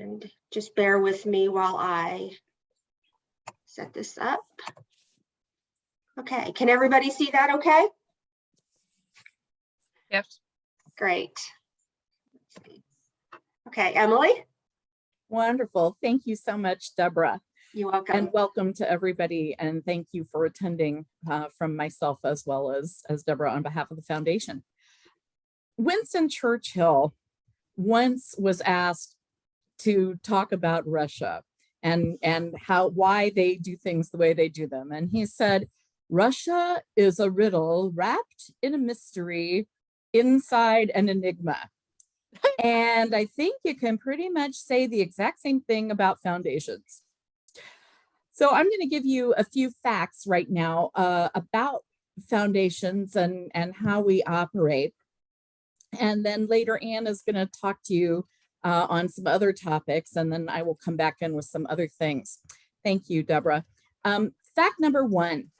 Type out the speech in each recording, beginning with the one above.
And just bear with me while I set this up. Okay, can everybody see that okay? Yes. Great. Let's see. Okay, Emily? Wonderful. Thank you so much, Deborah. You're welcome. And welcome to everybody. And thank you for attending from myself as well as Deborah on behalf of the foundation. Winston Churchill once was asked to talk about Russia and why they do things the way they do them. And he said, Russia is a riddle wrapped in a mystery, inside an enigma. And I think you can pretty much say the exact same thing about foundations. So I'm going to give you a few facts right now about foundations and how we operate. And then later, Anne is going to talk to you on some other topics, and then I will come back in with some other things. Thank you, Deborah. Fact number one,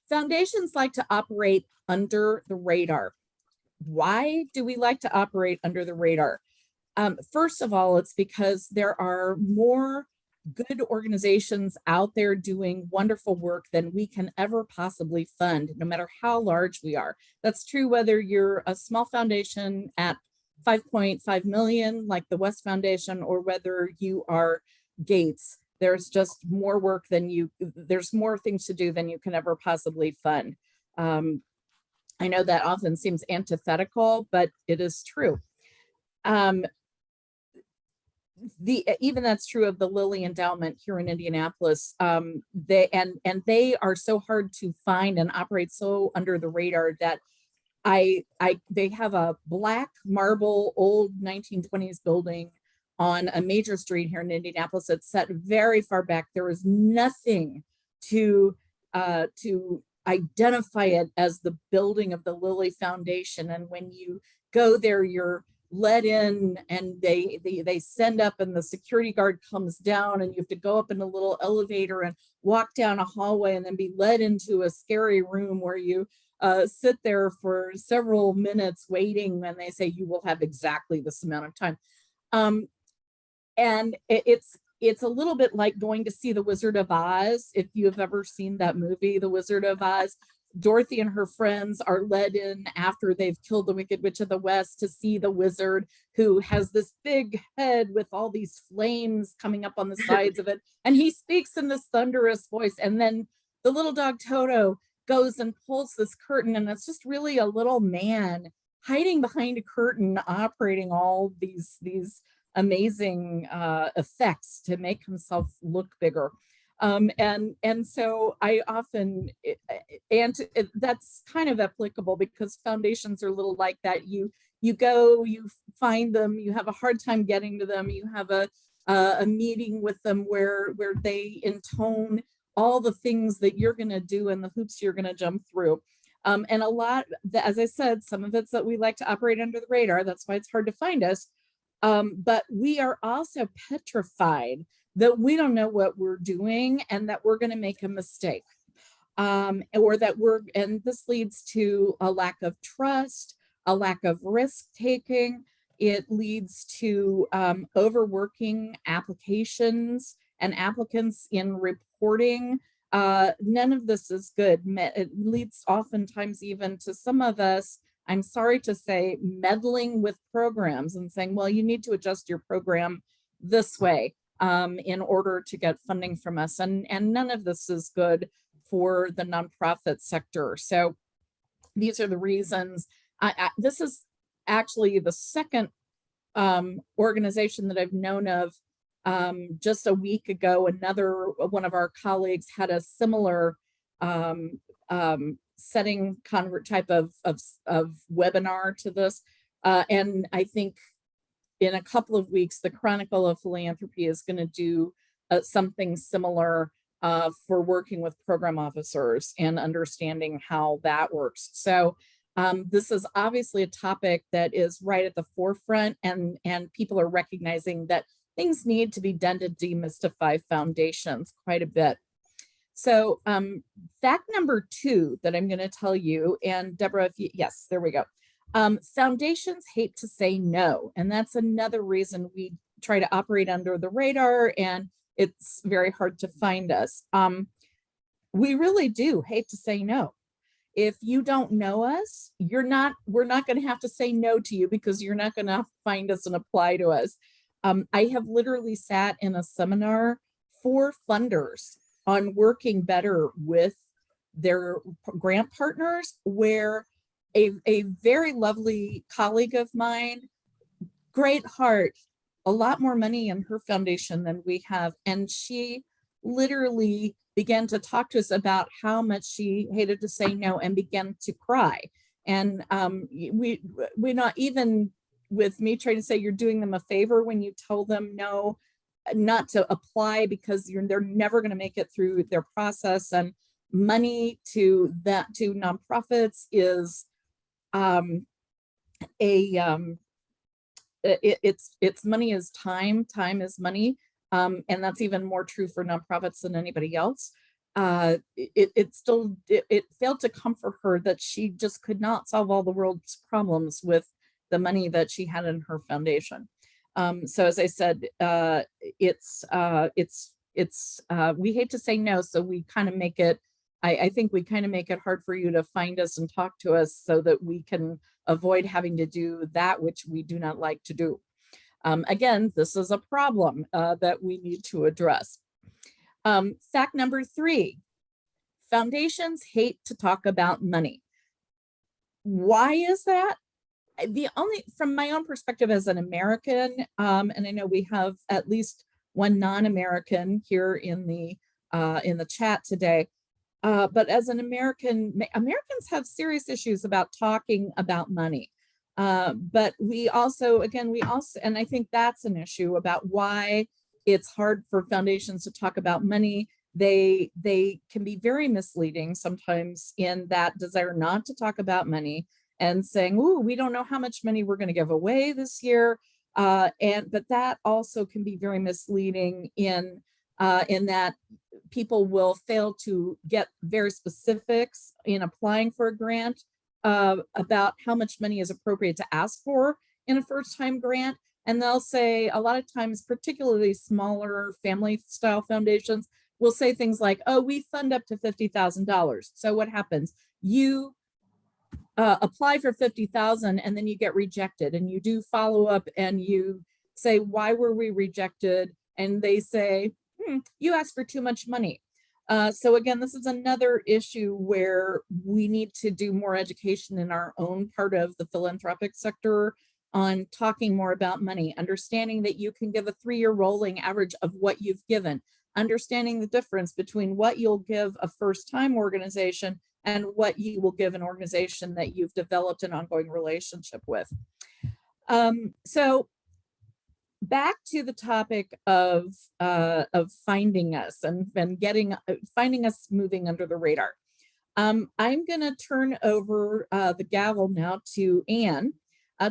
foundations like to operate under the radar. Why do we like to operate under the radar? First of all, it's because there are more good organizations out there doing wonderful work than we can ever possibly fund, no matter how large we are. That's true whether you're a small foundation at 5.5 million, like the West Foundation, or whether you are Gates. There's just more work than there's more things to do than you can ever possibly fund. I know that often seems antithetical, but it is true. Even that's true of the Lilly Endowment here in Indianapolis. They are so hard to find and operate so under the radar that they have a black marble old 1920s building on a major street here in Indianapolis. It's set very far back. There is nothing to identify it as the building of the Lilly Foundation. And when you go there, you're let in and they send up and the security guard comes down and you have to go up in a little elevator and walk down a hallway and then be led into a scary room where you sit there for several minutes waiting, and they say you will have exactly this amount of time. And it's a little bit like going to see The Wizard of Oz. If you have ever seen that movie, The Wizard of Oz, Dorothy and her friends are led in after they've killed the Wicked Witch of the West to see the wizard, who has this big head with all these flames coming up on the sides of it. And he speaks in this thunderous voice. And then the little dog Toto goes and pulls this curtain, and it's just really a little man hiding behind a curtain, operating all these amazing effects to make himself look bigger. And so I often, that's kind of applicable because foundations are a little like that. You go, you find them, you have a hard time getting to them, you have a meeting with them where they intone all the things that you're going to do and the hoops you're going to jump through. And a lot, as I said, some of it's that we like to operate under the radar. That's why it's hard to find us. But we are also petrified that we don't know what we're doing and that we're going to make a mistake. Or that and this leads to a lack of trust, a lack of risk taking. It leads to overworking applications and applicants in reporting. None of this is good. It leads oftentimes even to some of us, I'm sorry to say, meddling with programs and saying, well, you need to adjust your program this way in order to get funding from us. And none of this is good for the nonprofit sector. So these are the reasons. This is actually the second organization that I've known of. Just a week ago, another one of our colleagues had a similar setting type of webinar to this. And I think in a couple of weeks, the Chronicle of Philanthropy is going to do something similar for working with program officers and understanding how that works. So this is obviously a topic that is right at the forefront, and people are recognizing that things need to be done to demystify foundations quite a bit. So fact number 2 that I'm going to tell you, and Deborah, yes, there we go. Foundations hate to say no, and that's another reason we try to operate under the radar, and it's very hard to find us. We really do hate to say no. If you don't know us, we're not going to have to say no to you, because you're not going to find us and apply to us. I have literally sat in a seminar for funders on working better with their grant partners, where a very lovely colleague of mine, great heart, a lot more money in her foundation than we have, and she literally began to talk to us about how much she hated to say no, and began to cry. And we're not, even with me trying to say you're doing them a favor when you tell them no, not to apply, because they're never going to make it through their process. And money to nonprofits is it's money is time is money. And that's even more true for nonprofits than anybody else. It failed to comfort her that she just could not solve all the world's problems with the money that she had in her foundation. So as I said, we hate to say no, so we kind of make it, I think we kind of make it hard for you to find us and talk to us, so that we can avoid having to do that which we do not like to do. Again, this is a problem that we need to address. Fact number 3, foundations hate to talk about money. Why is that? From my own perspective as an American, and I know we have at least one non-American here in the chat today, but as an American, Americans have serious issues about talking about money. But we also, and I think that's an issue about why it's hard for foundations to talk about money. They can be very misleading sometimes in that desire not to talk about money, and saying, "Ooh, we don't know how much money we're going to give away this year," but that also can be very misleading in that people will fail to get very specifics in applying for a grant about how much money is appropriate to ask for in a first-time grant. And they'll say, a lot of times, particularly smaller family-style foundations, will say things like, "Oh, we fund up to $50,000. So what happens? You apply for $50,000 and then you get rejected, and you do follow up and you say, why were we rejected? And they say, you asked for too much money." So again, this is another issue where we need to do more education in our own part of the philanthropic sector on talking more about money, understanding that you can give a 3-year rolling average of what you've given, understanding the difference between what you'll give a first-time organization and what you will give an organization that you've developed an ongoing relationship with. So back to the topic of finding us and finding us moving under the radar. I'm going to turn over the gavel now to Anne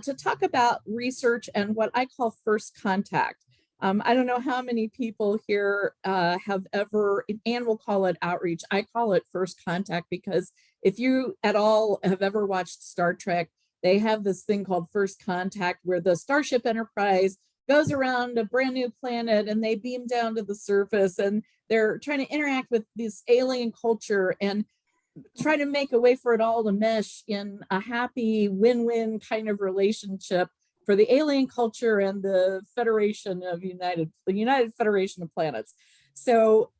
to talk about research and what I call first contact. I don't know how many people here have ever, Anne will call it outreach. I call it first contact, because if you at all have ever watched Star Trek, they have this thing called first contact, where the Starship Enterprise goes around a brand new planet and they beam down to the surface, and they're trying to interact with this alien culture and try to make a way for it all to mesh in a happy win-win kind of relationship for the alien culture and the United Federation of Planets. So,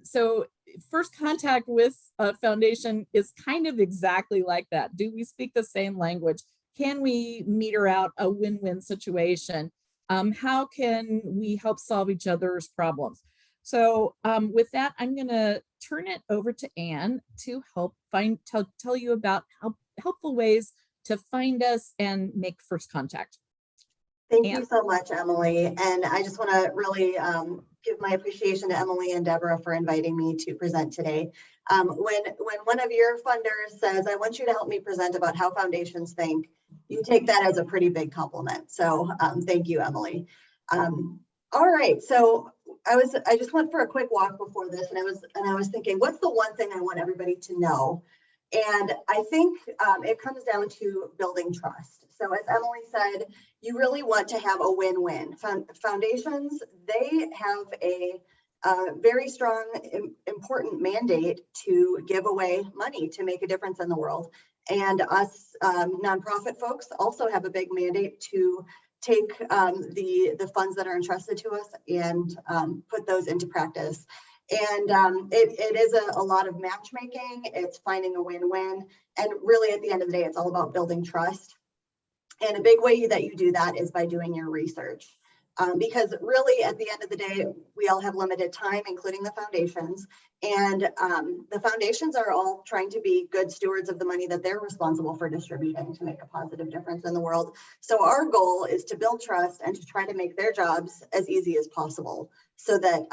so first contact with a foundation is kind of exactly like that. Do we speak the same language? Can we meter out a win-win situation? How can we help solve each other's problems? So with that, I'm going to turn it over to Anne to help tell you about helpful ways to find us and make first contact. Thank you so much, Emily. And I just want to really give my appreciation to Emily and Deborah for inviting me to present today. When one of your funders says, "I want you to help me present about how foundations think," you take that as a pretty big compliment. So thank you, Emily. All right, so I just went for a quick walk before this, and I was thinking, what's the one thing I want everybody to know And I think it comes down to building trust. So as Emily said, you really want to have a win-win. Foundations, they have a very strong, important mandate to give away money to make a difference in the world. And us nonprofit folks also have a big mandate to take the funds that are entrusted to us and put those into practice. And it is a lot of matchmaking. It's finding a win-win. And really, at the end of the day, it's all about building trust. And a big way that you do that is by doing your research. Because really, at the end of the day, we all have limited time, including the foundations. And the foundations are all trying to be good stewards of the money that they're responsible for distributing to make a positive difference in the world. So our goal is to build trust and to try to make their jobs as easy as possible so that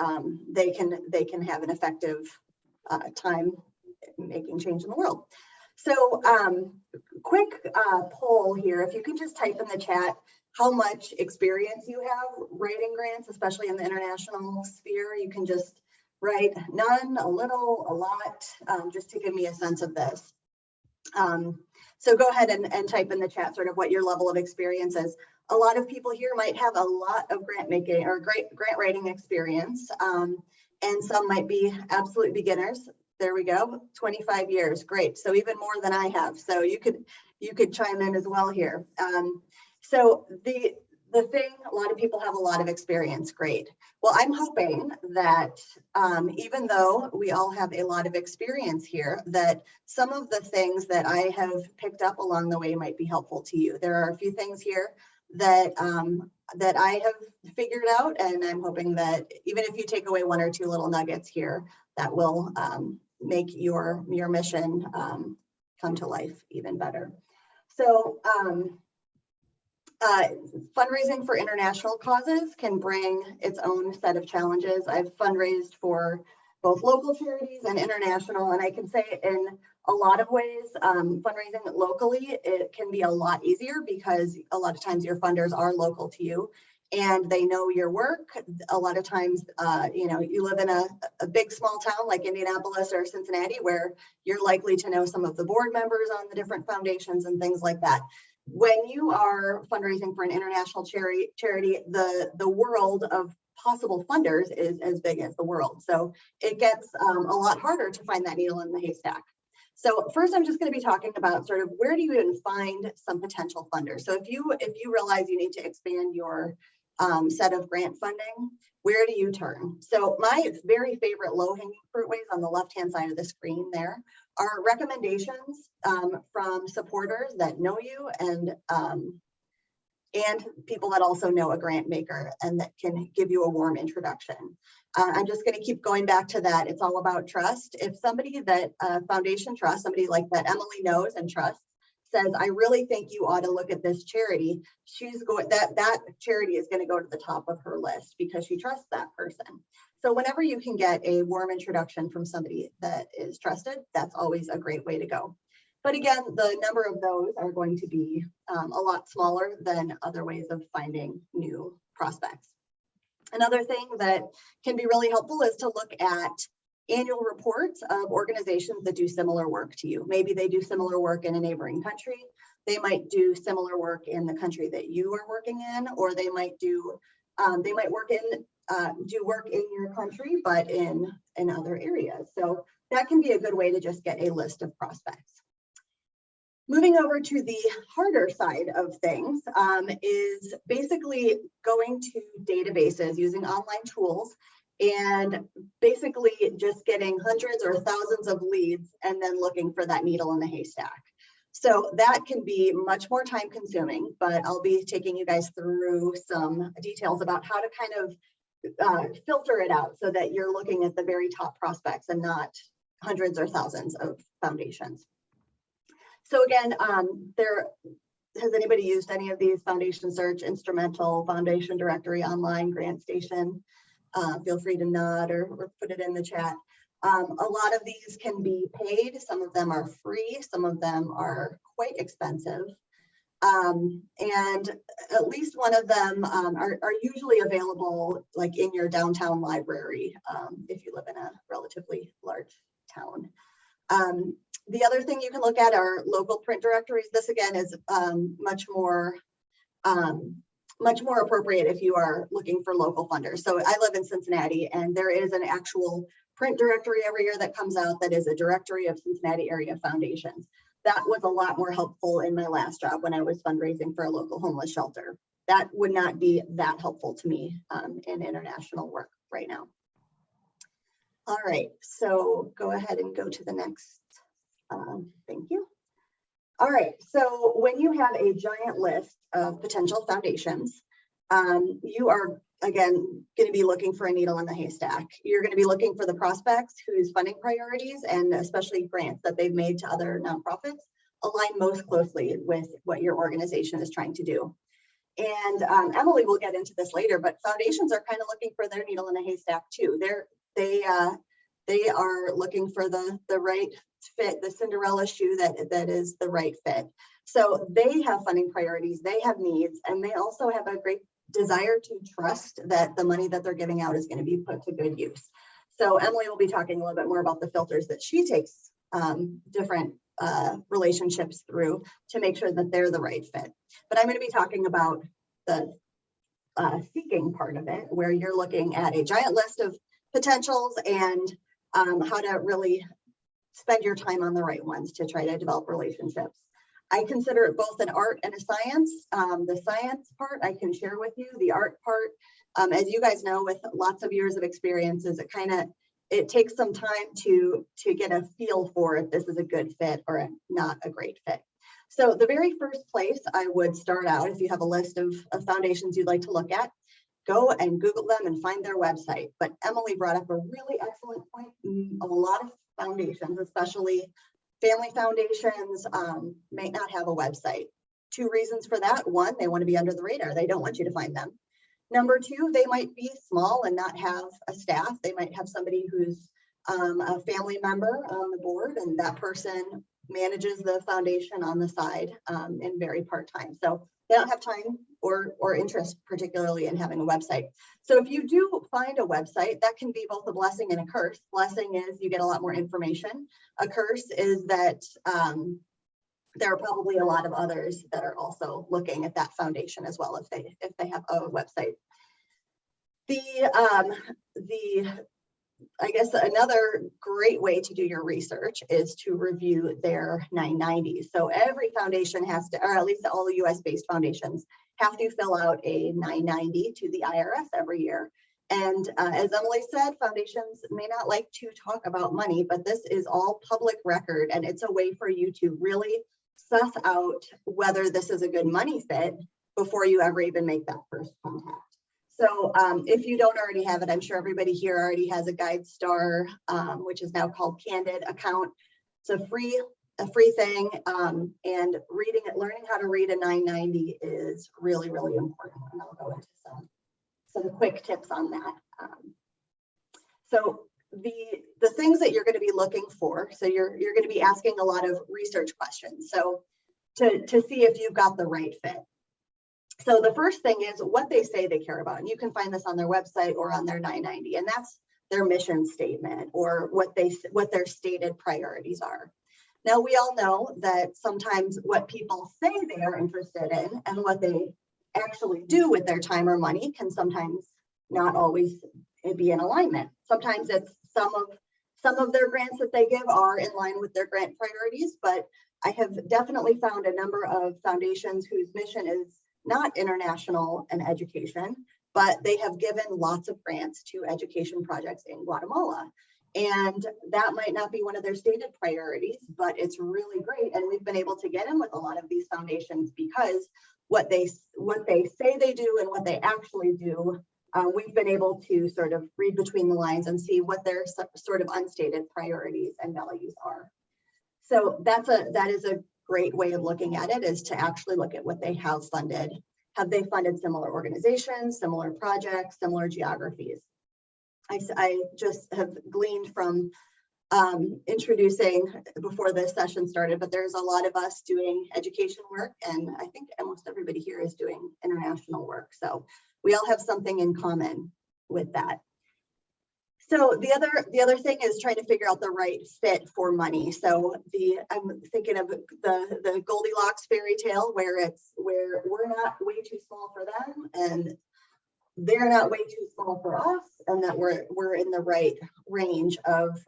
they can have an effective time making change in the world. So quick poll here, if you could just type in the chat how much experience you have writing grants, especially in the international sphere. You can just write none, a little, a lot, just to give me a sense of this. So go ahead and type in the chat sort of what your level of experience is. A lot of people here might have a lot of grant making or grant writing experience, and some might be absolute beginners. There we go, 25 years, great. So even more than I have. So you could chime in as well here. So the thing, a lot of people have a lot of experience, great. Well, I'm hoping that even though we all have a lot of experience here, that some of the things that I have picked up along the way might be helpful to you. There are a few things here that that I have figured out, and I'm hoping that even if you take away one or two little nuggets here, that will make your mission come to life even better. So fundraising for international causes can bring its own set of challenges. I've fundraised for both local charities and international, and I can say in a lot of ways, fundraising locally, it can be a lot easier because a lot of times your funders are local to you and they know your work. A lot of times, you know, you live in a big small town like Indianapolis or Cincinnati, where you're likely to know some of the board members on the different foundations and things like that. When you are fundraising for an international charity, the world of possible funders is as big as the world. So it gets a lot harder to find that needle in the haystack. So first, I'm just going to be talking about sort of where do you even find some potential funders. So if you realize you need to expand your set of grant funding, where do you turn? So my very favorite low-hanging fruit ways on the left-hand side of the screen there are recommendations from supporters that know you and people that also know a grant maker and that can give you a warm introduction. I'm just going to keep going back to that. It's all about trust. If somebody that foundation trusts, somebody like that Emily knows and trusts, says, I really think you ought to look at this charity, that charity is going to go to the top of her list because she trusts that person. So whenever you can get a warm introduction from somebody that is trusted, that's always a great way to go. But again, the number of those are going to be a lot smaller than other ways of finding new prospects. Another thing that can be really helpful is to look at annual reports of organizations that do similar work to you. Maybe they do similar work in a neighboring country. They might do similar work in the country that you are working in, or they might do work in your country, but in other areas. So that can be a good way to just get a list of prospects. Moving over to the harder side of things is basically going to databases using online tools and basically just getting hundreds or thousands of leads and then looking for that needle in the haystack. So that can be much more time consuming, but I'll be taking you guys through some details about how to kind of filter it out so that you're looking at the very top prospects and not hundreds or thousands of foundations. So again, has anybody used any of these? Foundation Search, Instrumental, Foundation Directory, Online, Grant Station? Feel free to nod or put it in the chat. A lot of these can be paid. Some of them are free. Some of them are quite expensive. And at least one of them are usually available like in your downtown library if you live in a relatively large town. The other thing you can look at are local print directories. This again is much more appropriate if you are looking for local funders. So I live in Cincinnati, and there is an actual print directory every year that comes out that is a directory of Cincinnati area foundations. That was a lot more helpful in my last job when I was fundraising for a local homeless shelter. That would not be that helpful to me in international work right now. All right, so go ahead and go to the next. Thank you. All right, so when you have a giant list of potential foundations, you are, again, going to be looking for a needle in the haystack. You're going to be looking for the prospects whose funding priorities and especially grants that they've made to other nonprofits align most closely with what your organization is trying to do. And Emily will get into this later, but foundations are kind of looking for their needle in a haystack too. They are looking for the right fit, the Cinderella shoe that is the right fit. So they have funding priorities, they have needs, and they also have a great desire to trust that the money that they're giving out is going to be put to good use. So Emily will be talking a little bit more about the filters that she takes different relationships through to make sure that they're the right fit. But I'm going to be talking about the seeking part of it, where you're looking at a giant list of potentials and how to really spend your time on the right ones to try to develop relationships. I consider it both an art and a science. The science part I can share with you. The art part, as you guys know, with lots of years of experiences, it takes some time to get a feel for if this is a good fit or not a great fit. So the very first place I would start out, if you have a list of foundations you'd like to look at, go and Google them and find their website. But Emily brought up a really excellent point. A lot of foundations, especially family foundations, may not have a website. Two reasons for that. One, they want to be under the radar. They don't want you to find them. Number two, they might be small and not have a staff. They might have somebody who's a family member on the board, and that person manages the foundation on the side in very part-time. So they don't have time or interest particularly in having a website. So if you do find a website, that can be both a blessing and a curse. Blessing is you get a lot more information. A curse is that there are probably a lot of others that are also looking at that foundation as well if they have a website. I guess another great way to do your research is to review their 990s. So every foundation has to, or at least all the US-based foundations, have to fill out a 990 to the IRS every year. And as Emily said, foundations may not like to talk about money, but this is all public record, and it's a way for you to really suss out whether this is a good money fit before you ever even make that first contact. So if you don't already have it, I'm sure everybody here already has a GuideStar, which is now called Candid account. It's a free thing, and learning how to read a 990 is really, really important. And I'll go into some quick tips on that. So the things that you're going to be looking for, so you're going to be asking a lot of research questions. So to see if you've got the right fit. So the first thing is what they say they care about, and you can find this on their website or on their 990, and that's their mission statement or what their stated priorities are. Now, we all know that sometimes what people say they are interested in and what they actually do with their time or money can sometimes not always be in alignment. Sometimes it's some of their grants that they give are in line with their grant priorities, but I have definitely found a number of foundations whose mission is not international and education, but they have given lots of grants to education projects in Guatemala. And that might not be one of their stated priorities, but it's really great. And we've been able to get in with a lot of these foundations because what they say they do and what they actually do, we've been able to sort of read between the lines and see what their sort of unstated priorities and values are. So that is a great way of looking at it, is to actually look at what they have funded. Have they funded similar organizations, similar projects, similar geographies? I just have gleaned from introducing before this session started, but there's a lot of us doing education work, and I think almost everybody here is doing international work. So we all have something in common with that. So the other thing is trying to figure out the right fit for money. So I'm thinking of the Goldilocks fairy tale, where we're not way too small for them and they're not way too small for us, and that we're in the right range of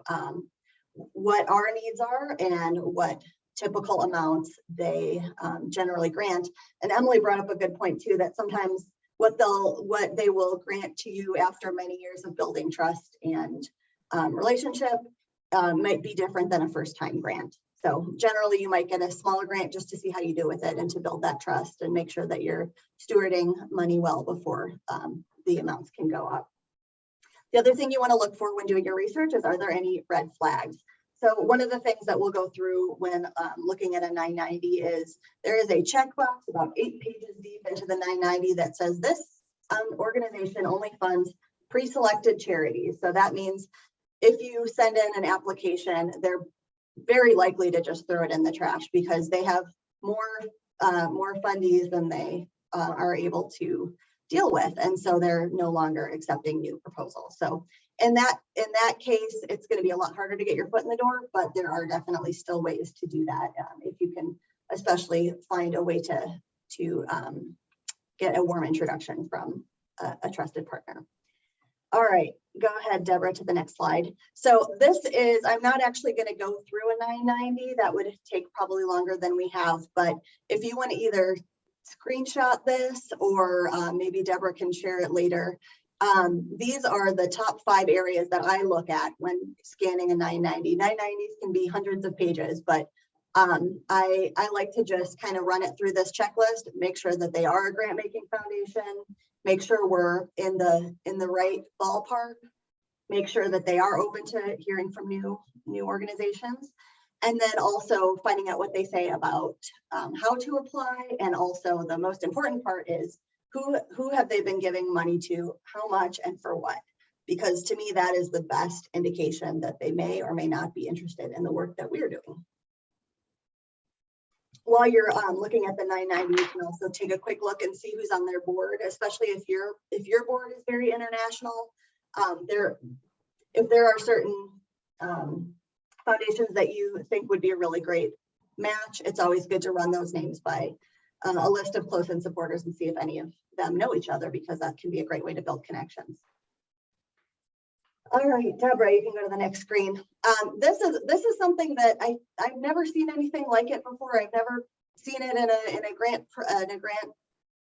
what our needs are and what typical amounts they generally grant. And Emily brought up a good point too, that sometimes what they will grant to you after many years of building trust and relationship might be different than a first-time grant. So generally you might get a smaller grant just to see how you do with it and to build that trust and make sure that you're stewarding money well before the amounts can go up. The other thing you want to look for when doing your research is, are there any red flags? So one of the things that we'll go through when looking at a 990 is there is a checkbox about 8 pages deep into the 990 that says this organization only funds pre-selected charities. So that means if you send in an application, they're very likely to just throw it in the trash because they have more fundies than they are able to deal with, and so they're no longer accepting new proposals. So in that case, it's going to be a lot harder to get your foot in the door, but there are definitely still ways to do that if you can, especially find a way to get a warm introduction from a trusted partner. All right, go ahead, Deborah, to the next slide. So this is, I'm not actually going to go through a 990. That would take probably longer than we have, but if you want to either screenshot this or maybe Deborah can share it later. These are the top 5 areas that I look at when scanning a 990. 990s can be hundreds of pages, but I like to just kind of run it through this checklist, make sure that they are a grant making foundation, make sure we're in the right ballpark, make sure that they are open to hearing from new organizations. And then also finding out what they say about how to apply. And also the most important part is who have they been giving money to, how much, and for what? Because to me, that is the best indication that they may or may not be interested in the work that we're doing. While you're looking at the 990, you can also take a quick look and see who's on their board, especially if your board is very international. If there are certain foundations that you think would be a really great match, it's always good to run those names by a list of close-in supporters and see if any of them know each other, because that can be a great way to build connections. All right, Deborah, you can go to the next screen. This is something that I've never seen anything like it before. I've never seen it in a grant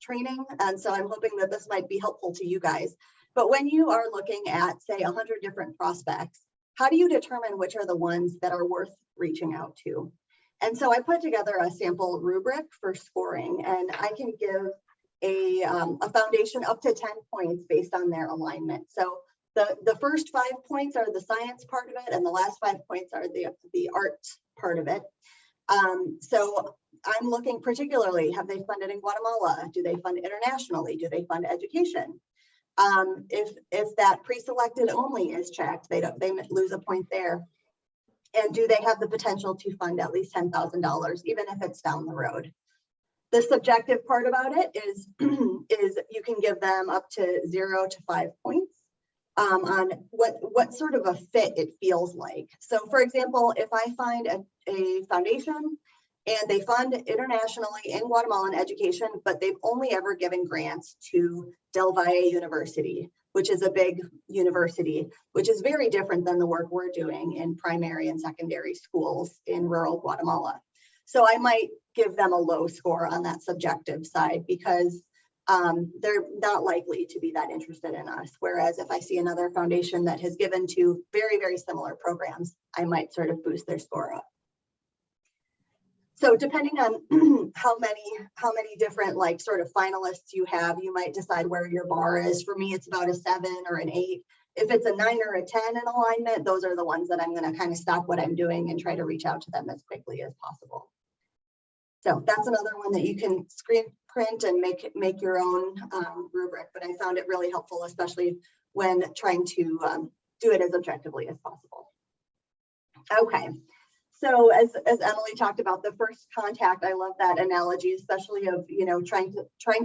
training, and so I'm hoping that this might be helpful to you guys. But when you are looking at, say, 100 different prospects, how do you determine which are the ones that are worth reaching out to? And so I put together a sample rubric for scoring, and I can give a foundation up to 10 points based on their alignment. So the first 5 points are the science part of it, and the last 5 points are the art part of it. So I'm looking particularly, have they funded in Guatemala? Do they fund internationally? Do they fund education? If that pre-selected only is checked, they lose a point there. And do they have the potential to fund at least $10,000, even if it's down the road? The subjective part about it is you can give them up to 0 to 5 points on what sort of a fit it feels like. So for example, if I find a foundation and they fund internationally in Guatemalan education, but they've only ever given grants to Del Valle University, which is a big university, which is very different than the work we're doing in primary and secondary schools in rural Guatemala. So I might give them a low score on that subjective side because they're not likely to be that interested in us. Whereas if I see another foundation that has given to very, very similar programs, I might sort of boost their score up. So depending on how many different like sort of finalists you have, you might decide where your bar is. For me, it's about a 7 or an 8. If it's a 9 or a 10 in alignment, those are the ones that I'm going to kind of stop what I'm doing and try to reach out to them as quickly as possible. So that's another one that you can screen print and make your own rubric, but I found it really helpful, especially when trying to do it as objectively as possible. Okay. So as Emily talked about, the first contact, I love that analogy, especially of, you know, trying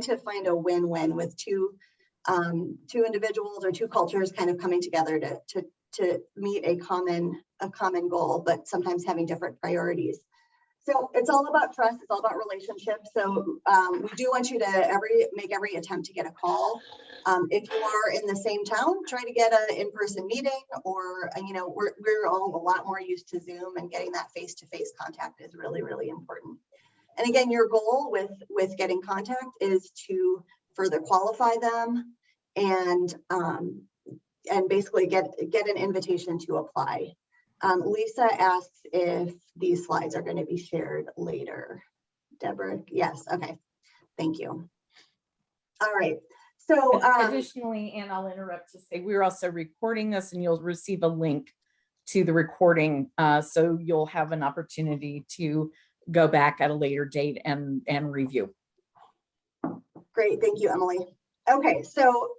to find a win-win with two individuals or two cultures kind of coming together to meet a common goal, but sometimes having different priorities. So it's all about trust. It's all about relationships. So we do want you to make every attempt to get a call. If you are in the same town, try to get an in-person meeting, or we're all a lot more used to Zoom, and getting that face-to-face contact is really, really important. And again, your goal with getting contact is to further qualify them and basically get an invitation to apply. Lisa asks if these slides are going to be shared later. Deborah, yes, okay, thank you. All right, so additionally, and I'll interrupt to say we're also recording this, and you'll receive a link to the recording, so you'll have an opportunity to go back at a later date and review. Great, thank you, Emily. Okay, so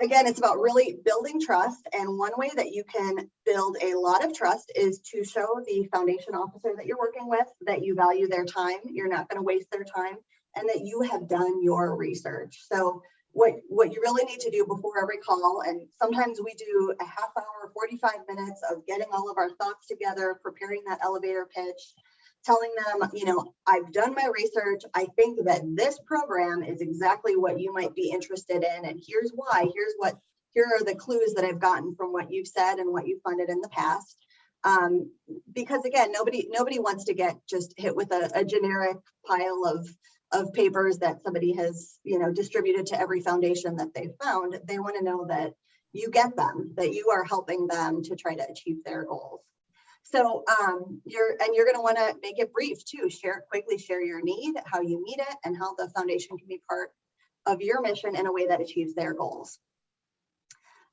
again, it's about really building trust, and one way that you can build a lot of trust is to show the foundation officer that you're working with that you value their time, you're not going to waste their time, and that you have done your research. So what you really need to do before every call, and sometimes we do a half hour, 45 minutes of getting all of our thoughts together, preparing that elevator pitch, telling them, I've done my research. I think that this program is exactly what you might be interested in. And here's why. Here are the clues that I've gotten from what you've said and what you've funded in the past. Because again, nobody wants to get just hit with a generic pile of papers that somebody has, distributed to every foundation that they've found. They want to know that you get them, that you are helping them to try to achieve their goals. So you're going to want to make it brief too. Quickly share your need, how you meet it, and how the foundation can be part of your mission in a way that achieves their goals.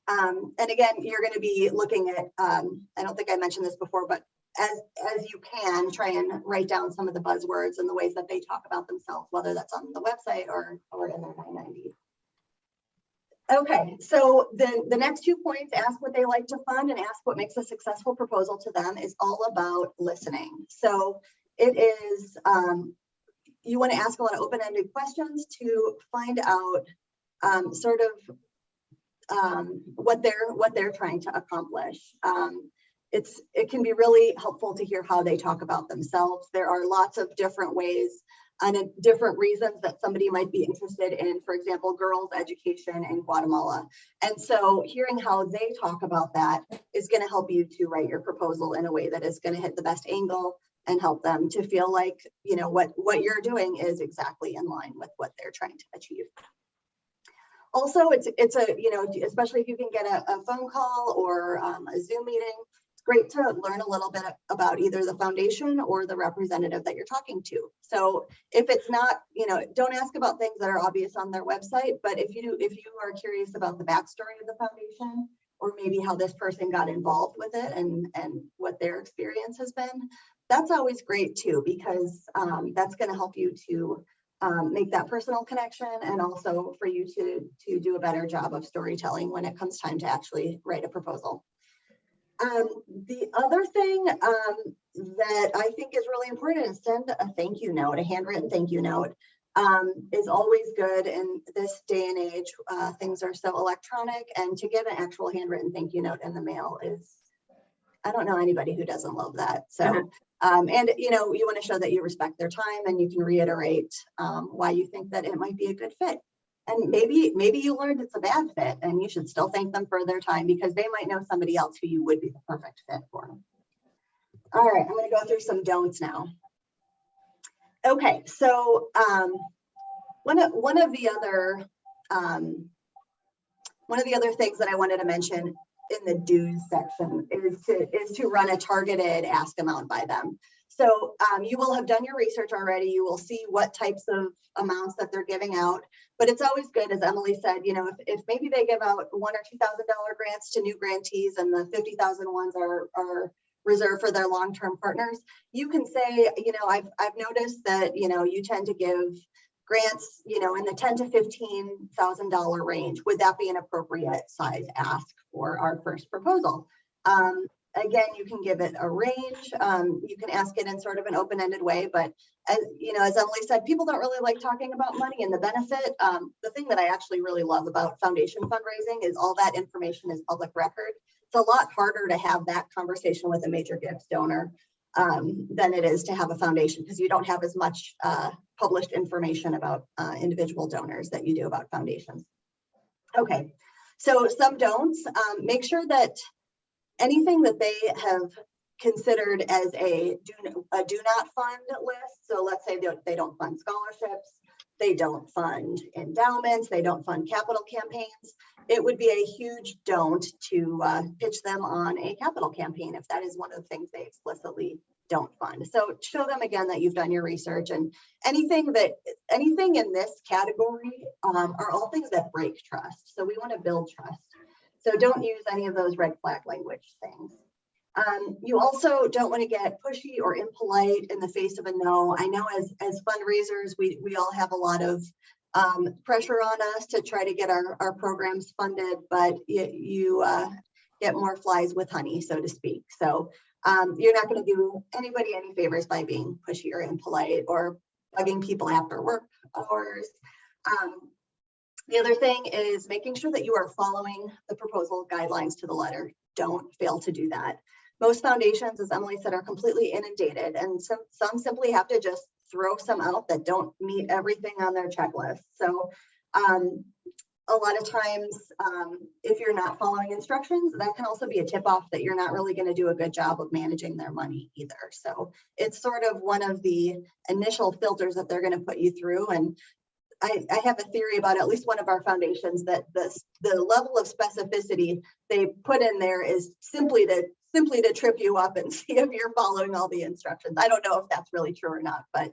And again, you're going to be looking at, I don't think I mentioned this before, but as you can, try and write down some of the buzzwords and the ways that they talk about themselves, whether that's on the website or in their 990. Okay, so the next 2 points, ask what they like to fund and ask what makes a successful proposal to them, is all about listening. So it is, you want to ask a lot of open-ended questions to find out what they're trying to accomplish. It can be really helpful to hear how they talk about themselves. There are lots of different ways and different reasons that somebody might be interested in, for example, girls' education in Guatemala. And so hearing how they talk about that is going to help you to write your proposal in a way that is going to hit the best angle and help them to feel like, what you're doing is exactly in line with what they're trying to achieve. Also, it's especially if you can get a phone call or a Zoom meeting, great to learn a little bit about either the foundation or the representative that you're talking to. So if it's not, don't ask about things that are obvious on their website, but if you are curious about the backstory of the foundation, or maybe how this person got involved with it and what their experience has been, that's always great too, because that's going to help you to make that personal connection, and also for you to do a better job of storytelling when it comes time to actually write a proposal. The other thing that I think is really important is send a thank you note. A handwritten thank you note is always good in this day and age. Things are so electronic, and to get an actual handwritten thank you note in the mail is, I don't know anybody who doesn't love that. So, and you want to show that you respect their time, and you can reiterate why you think that it might be a good fit. And maybe you learned it's a bad fit, and you should still thank them for their time, because they might know somebody else who you would be the perfect fit for. All right, I'm going to go through some don'ts now. Okay, so one of the other things that I wanted to mention in the do's section is to run a targeted ask amount by them. So you will have done your research already. You will see what types of amounts that they're giving out, but it's always good, as Emily said, if maybe they give out $1,000 or $2,000 grants to new grantees, and the $50,000 ones are reserved for their long-term partners, you can say, I've noticed that, you tend to give grants, in the $10,000 to $15,000 range. Would that be an appropriate size ask for our first proposal? Again, you can give it a range. You can ask it in sort of an open-ended way, but as Emily said, people don't really like talking about money and the benefit. The thing that I actually really love about foundation fundraising is all that information is public record. a lot harder to have that conversation with a major gifts donor than it is to have a foundation, because you don't have as much published information about individual donors that you do about foundations. Okay, so some don'ts. Make sure that anything that they have considered as a do not fund list. So let's say they don't fund scholarships, they don't fund endowments, they don't fund capital campaigns. It would be a huge don't to pitch them on a capital campaign if that is one of the things they explicitly don't fund. So show them again that you've done your research, and anything in this category are all things that break trust. So we want to build trust. So don't use any of those red flag language things. You also don't want to get pushy or impolite in the face of a no. I know as fundraisers, we all have a lot of pressure on us to try to get our programs funded, but you get more flies with honey, so to speak. So you're not going to do anybody any favors by being pushy or impolite or bugging people after work hours. The other thing is making sure that you are following the proposal guidelines to the letter. Don't fail to do that. Most foundations, as Emily said, are completely inundated, and some simply have to just throw some out that don't meet everything on their checklist. So a lot of times, if you're not following instructions, that can also be a tip off that you're not really going to do a good job of managing their money either. So it's sort of one of the initial filters that they're going to put you through. And I have a theory about at least one of our foundations that the level of specificity they put in there is simply to trip you up and see if you're following all the instructions. I don't know if that's really true or not, but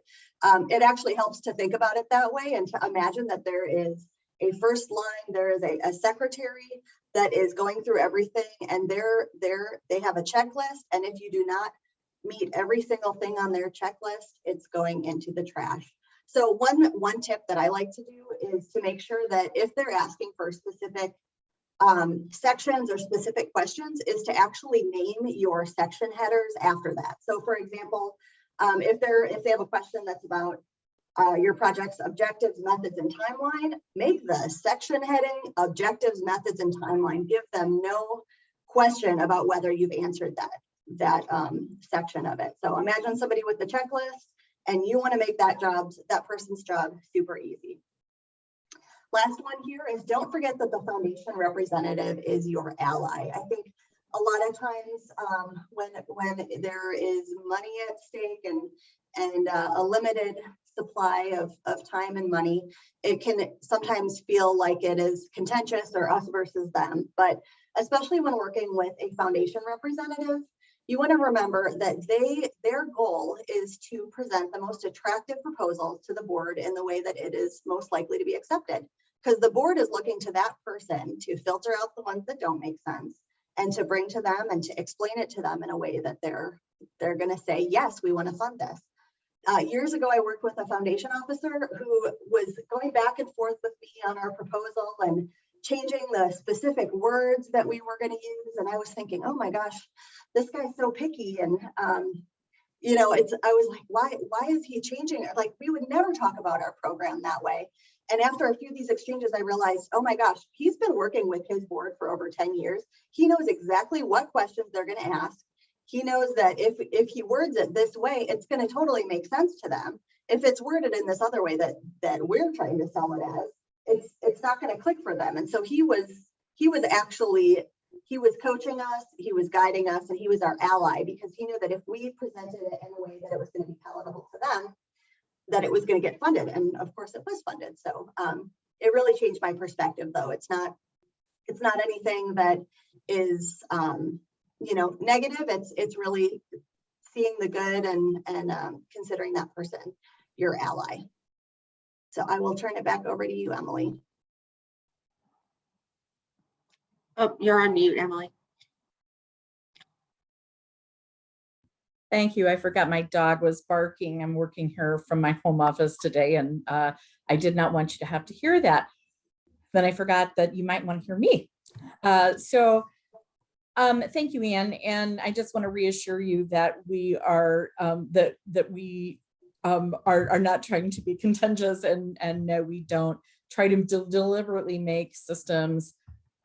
it actually helps to think about it that way and to imagine that there is a first line, there is a secretary that is going through everything, and they have a checklist, and if you do not meet every single thing on their checklist, it's going into the trash. So one tip that I like to do is to make sure that if they're asking for specific sections or specific questions, is to actually name your section headers after that. So for example, if they have a question that's about your project's objectives, methods, and timeline, make the section heading objectives, methods, and timeline. Give them no question about whether you've answered that section of it. So imagine somebody with the checklist, and you want to make that person's job super easy. Last one here is don't forget that the foundation representative is your ally. I think a lot of times when there is money at stake and a limited supply of time and money, it can sometimes feel like it is contentious or us versus them. But especially when working with a foundation representative, you want to remember that their goal is to present the most attractive proposals to the board in the way that it is most likely to be accepted. Because the board is looking to that person to filter out the ones that don't make sense and to bring to them and to explain it to them in a way that they're going to say, yes, we want to fund this. Years ago, I worked with a foundation officer who was going back and forth with me on our proposal and changing the specific words that we were going to use. And I was thinking, oh my gosh, this guy's so picky. And, I was like, why is he changing it? Like, we would never talk about our program that way. And after a few of these exchanges, I realized, oh my gosh, he's been working with his board for over 10 years. He knows exactly what questions they're going to ask. He knows that if he words it this way, it's going to totally make sense to them. If it's worded in this other way that we're trying to sell it as, it's not going to click for them. And so he was coaching us, he was guiding us, and he was our ally, because he knew that if we presented it in a way that it was going to be palatable to them, that it was going to get funded. And of course it was funded. So it really changed my perspective, though. It's not anything that is negative. It's really seeing the good and considering that person your ally. So I will turn it back over to you, Emily. Oh, you're on mute, Emily. Thank you. I forgot my dog was barking. I'm working here from my home office today, and I did not want you to have to hear that. Then I forgot that you might want to hear me. Thank you, Anne. And I just want to reassure you that we are are not trying to be contentious, and no, we don't try to deliberately make systems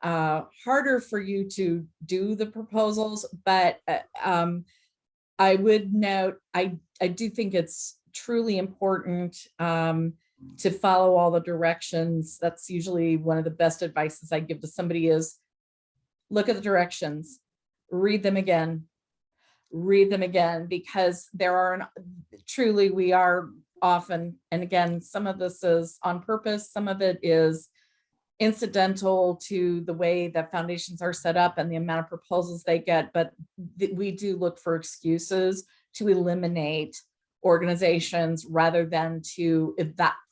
harder for you to do the proposals, but I would note, I do think it's truly important to follow all the directions. That's usually one of the best advices I give to somebody is look at the directions, read them again, because there are truly, we are often, and again, some of this is on purpose, some of it is incidental to the way that foundations are set up and the amount of proposals they get, but we do look for excuses to eliminate organizations rather than to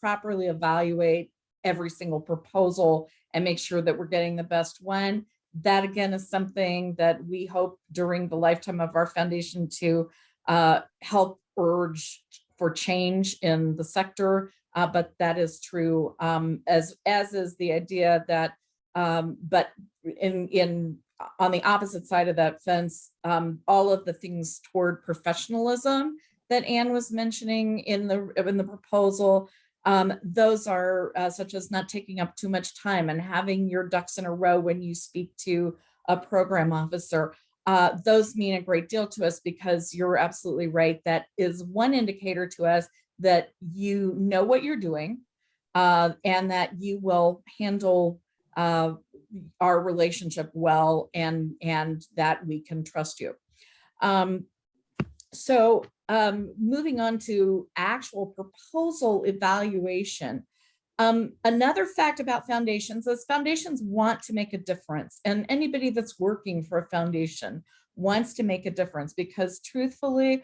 properly evaluate every single proposal and make sure that we're getting the best one. That again is something that we hope during the lifetime of our foundation to help urge for change in the sector. But that is true, as is the idea that, but on the opposite side of that fence, all of the things toward professionalism that Anne was mentioning in the proposal, those are such as not taking up too much time and having your ducks in a row when you speak to a program officer. Those mean a great deal to us because you're absolutely right. That is one indicator to us that you know what you're doing and that you will handle our relationship well and that we can trust you. So moving on to actual proposal evaluation. Another fact about foundations is foundations want to make a difference, and anybody that's working for a foundation wants to make a difference because truthfully,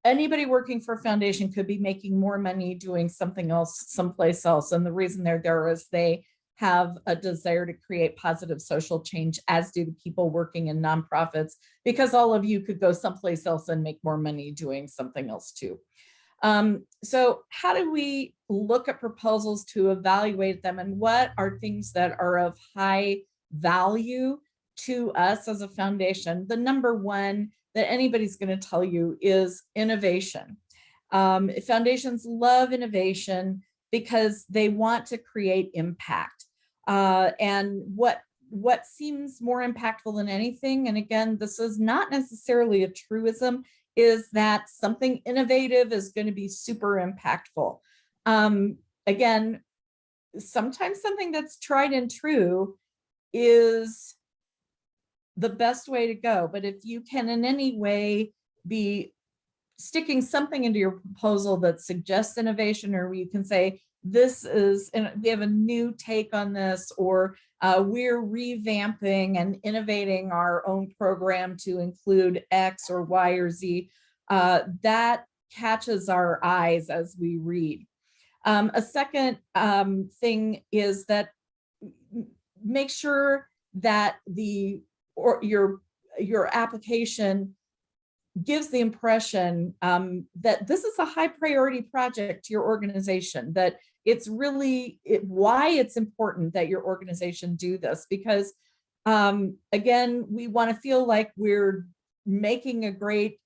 anybody working for a foundation could be making more money doing something else someplace else. And the reason they're there is they have a desire to create positive social change, as do the people working in nonprofits, because all of you could go someplace else and make more money doing something else too. So how do we look at proposals to evaluate them, and what are things that are of high value to us as a foundation? The number one that anybody's going to tell you is innovation. Foundations love innovation because they want to create impact. And what seems more impactful than anything, and again, this is not necessarily a truism, is that something innovative is going to be super impactful. Again, sometimes something that's tried and true is the best way to go. But if you can in any way be sticking something into your proposal that suggests innovation, or you can say, this is, and we have a new take on this, or we're revamping and innovating our own program to include X or Y or Z, that catches our eyes as we read. A second thing is that make sure that your application gives the impression that this is a high priority project to your organization, that it's really why it's important that your organization do this, because again, we want to feel like we're making a great,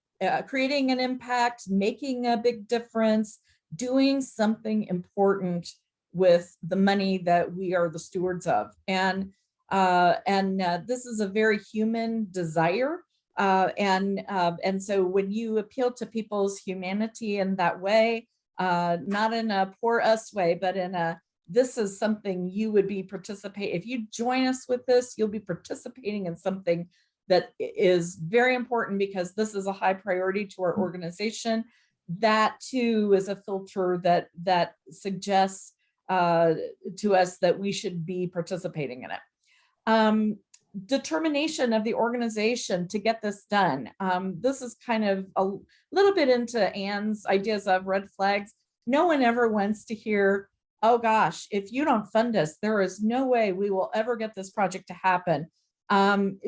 creating an impact, making a big difference, doing something important with the money that we are the stewards of. And this is a very human desire. And so when you appeal to people's humanity in that way, not in a poor us way, but in a, this is something you would be if you join us with this, you'll be participating in something that is very important because this is a high priority to our organization. That too is a filter that suggests to us that we should be participating in it. Determination of the organization to get this done. This is kind of a little bit into Anne's ideas of red flags. No one ever wants to hear, oh gosh, if you don't fund us, there is no way we will ever get this project to happen.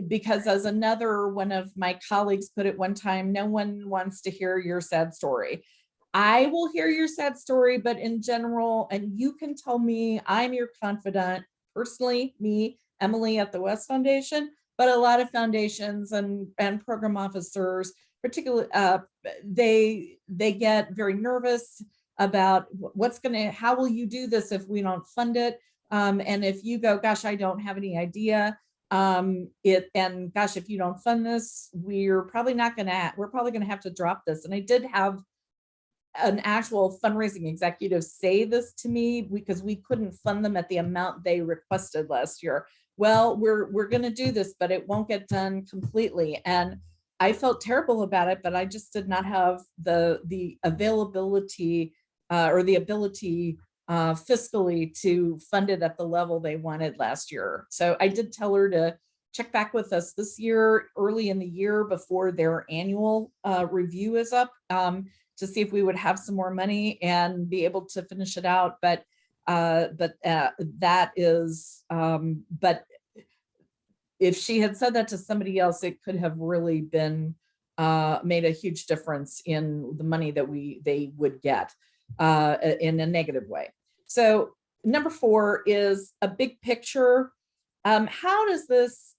Because as another one of my colleagues put it one time, no one wants to hear your sad story. I will hear your sad story, but in general, and you can tell me, I'm your confidant, personally, me, Emily at the West Foundation, but a lot of foundations and program officers, particularly, they get very nervous about how will you do this if we don't fund it? And if you go, gosh, I don't have any idea, and gosh, if you don't fund this, we're probably going to have to drop this. And I did have an actual fundraising executive say this to me because we couldn't fund them at the amount they requested last year. Well, we're going to do this, but it won't get done completely. And I felt terrible about it, but I just did not have the availability or the ability fiscally to fund it at the level they wanted last year. So I did tell her to check back with us this year, early in the year before their annual review is up, to see if we would have some more money and be able to finish it out. But if she had said that to somebody else, it could have really been made a huge difference in the money that they would get in a negative way. So number 4 is a big picture. How does this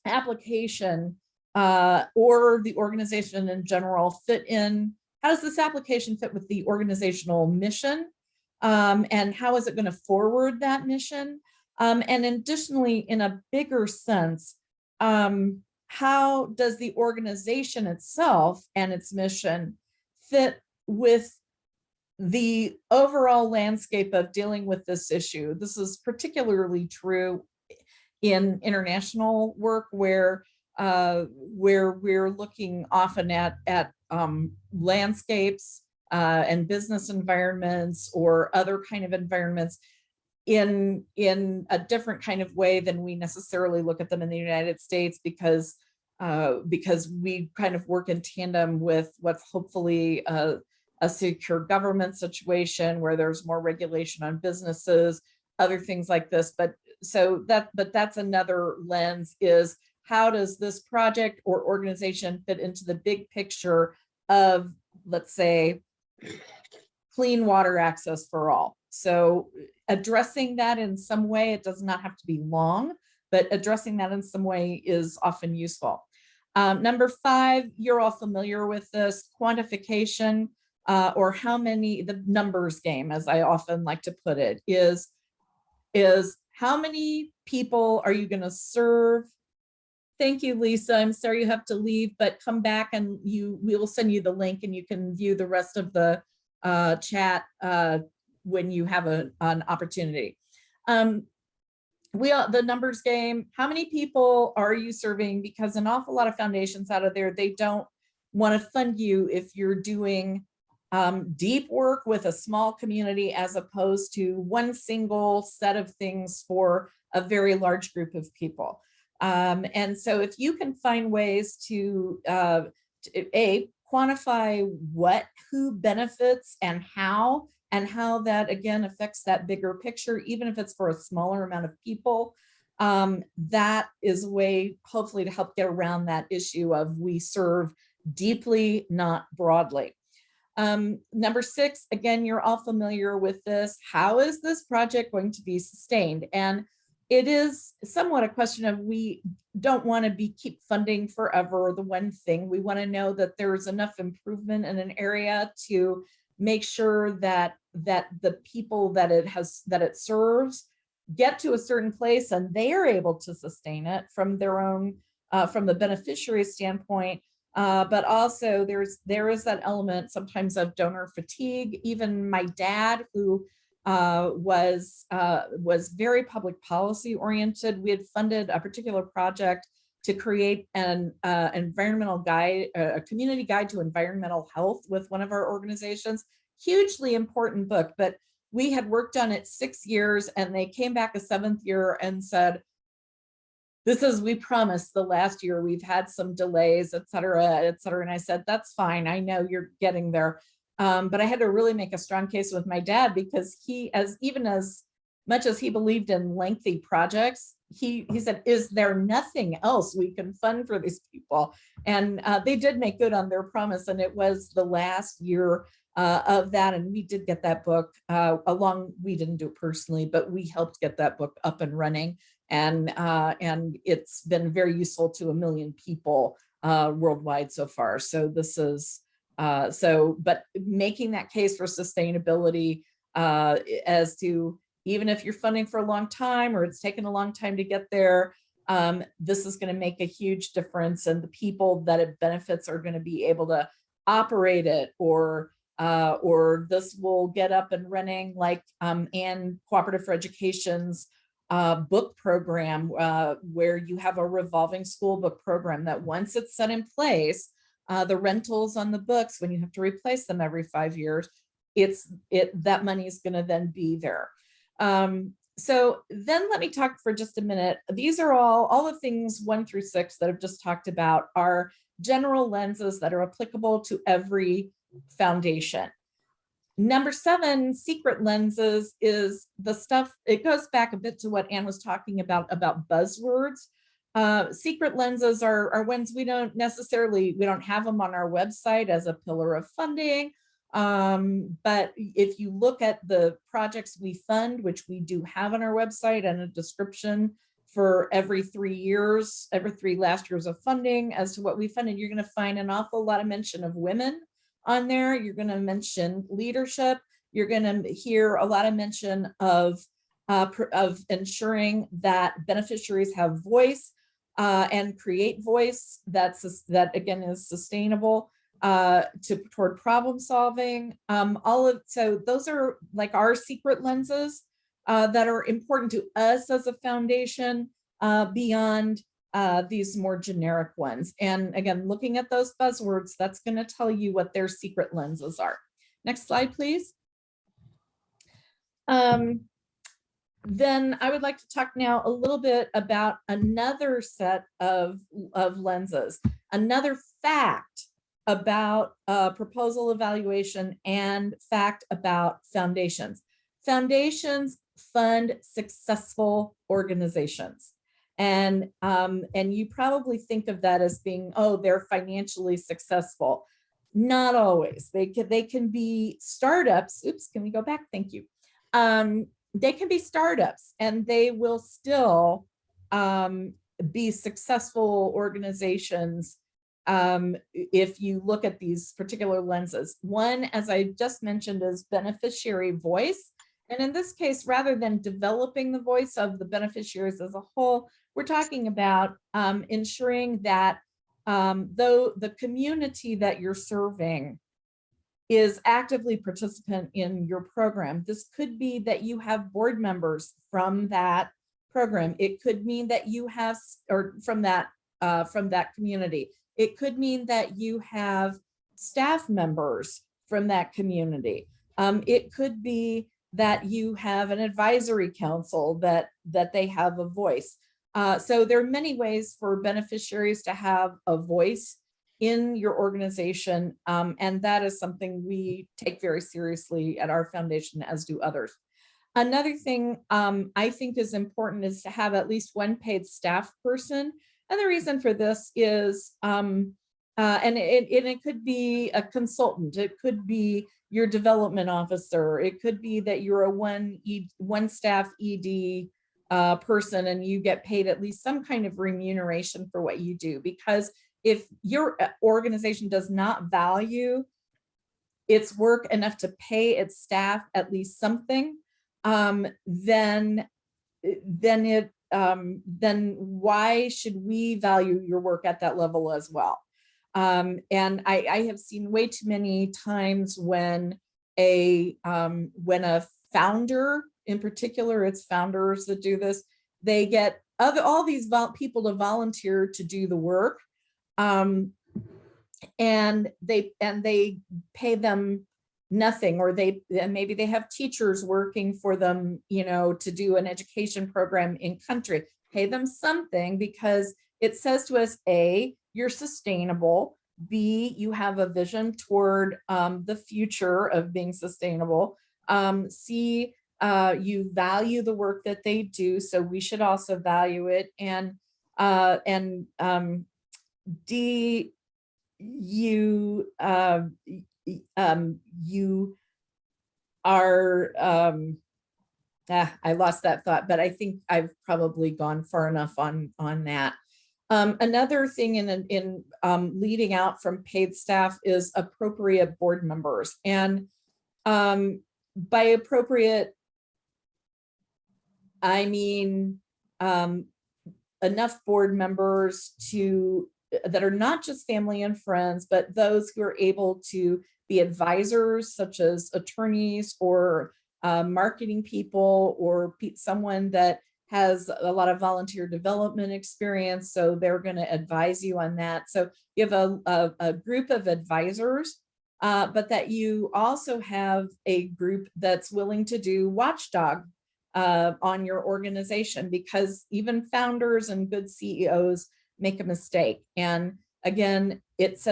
application or the organization in general fit in? How does this application fit with the organizational mission? And how is it going to forward that mission? And additionally, in a bigger sense, how does the organization itself and its mission fit with the overall landscape of dealing with this issue? This is particularly true in international work where we're looking often at landscapes and business environments or other kind of environments in a different kind of way than we necessarily look at them in the United States, because we kind of work in tandem with what's hopefully a secure government situation where there's more regulation on businesses, other things like this. But that's another lens, is how does this project or organization fit into the big picture of, let's say, clean water access for all? So addressing that in some way, it does not have to be long, but addressing that in some way is often useful. Number 5, you're all familiar with this, quantification, or how many, the numbers game, as I often like to put it, is how many people are you going to serve? Thank you, Lisa. I'm sorry you have to leave, but come back and we will send you the link and you can view the rest of the chat when you have an opportunity. The numbers game, how many people are you serving? Because an awful lot of foundations out of there, they don't want to fund you if you're doing deep work with a small community as opposed to one single set of things for a very large group of people. And so if you can find ways to quantify who benefits and how that again affects that bigger picture, even if it's for a smaller amount of people, that is a way hopefully to help get around that issue of we serve deeply, not broadly. Number 6, again, you're all familiar with this. How is this project going to be sustained? And it is somewhat a question of, we don't want to keep funding forever the one thing. We want to know that there's enough improvement in an area to make sure that the people that it serves get to a certain place and they are able to sustain it from their own, from the beneficiary standpoint. But also there is that element sometimes of donor fatigue. Even my dad, who was very public policy oriented, we had funded a particular project to create an environmental guide, a community guide to environmental health with one of our organizations. Hugely important book, but we had worked on it 6 years and they came back a 7th year and said, this is, we promised the last year, we've had some delays, et cetera, et cetera. And I said, that's fine. I know you're getting there. But I had to really make a strong case with my dad, because even as much as he believed in lengthy projects, he said, is there nothing else we can fund for these people? And they did make good on their promise. And it was the last year of that. And we did get that book we didn't do it personally, but we helped get that book up and running. And it's been very useful to 1 million people worldwide so far. So this is, but making that case for sustainability as to, even if you're funding for a long time or it's taken a long time to get there, this is going to make a huge difference, and the people that it benefits are going to be able to operate it, or this will get up and running like and Cooperative for Education's book program, where you have a revolving school book program that once it's set in place, the rentals on the books, when you have to replace them every 5 years, that money is going to then be there. So then let me talk for just a minute. These are all the things 1 through 6 that I've just talked about are general lenses that are applicable to every foundation. Number 7, secret lenses, is the stuff, it goes back a bit to what Anne was talking about buzzwords. Secret lenses are ones we don't have them on our website as a pillar of funding. But if you look at the projects we fund, which we do have on our website, and a description for every 3 last years of funding as to what we funded, you're going to find an awful lot of mention of women on there. You're going to mention leadership. You're going to hear a lot of mention of ensuring that beneficiaries have voice and create voice that again is sustainable toward problem solving. So those are like our secret lenses that are important to us as a foundation beyond these more generic ones. And again, looking at those buzzwords, that's going to tell you what their secret lenses are. Next slide, please. Then I would like to talk now a little bit about another set of lenses, another fact about proposal evaluation and fact about foundations. Foundations fund successful organizations. And you probably think of that as being, oh, they're financially successful. Not always. They can be startups. Oops, can we go back? Thank you. They can be startups, and they will still be successful organizations if you look at these particular lenses. One, as I just mentioned, is beneficiary voice. And in this case, rather than developing the voice of the beneficiaries as a whole, we're talking about ensuring that though the community that you're serving is actively participant in your program. This could be that you have board members from that program. It could mean that you have, or from that community. It could mean that you have staff members from that community. It could be that you have an advisory council that they have a voice. So there are many ways for beneficiaries to have a voice in your organization, and that is something we take very seriously at our foundation, as do others. Another thing I think is important is to have at least one paid staff person, and the reason for this is, and it could be a consultant, it could be your development officer, it could be that you're a one staff ED person, and you get paid at least some kind of remuneration for what you do, because if your organization does not value its work enough to pay its staff at least something, then why should we value your work at that level as well? And I have seen way too many times when a founder, in particular, it's founders that do this, they get all these people to volunteer to do the work. And they pay them nothing, or maybe they have teachers working for them, to do an education program in country. Pay them something, because it says to us, A, you're sustainable, B, you have a vision toward the future of being sustainable, C, you value the work that they do, so we should also value it, and D, you are I lost that thought, but I think I've probably gone far enough on that. Another thing in leading out from paid staff is appropriate board members, and by appropriate, I mean, enough board members that are not just family and friends, but those who are able to be advisors, such as attorneys or marketing people, or someone that has a lot of volunteer development experience. So they're going to advise you on that. So you have a group of advisors, but that you also have a group that's willing to do watchdog on your organization, because even founders and good CEOs make a mistake. And again, it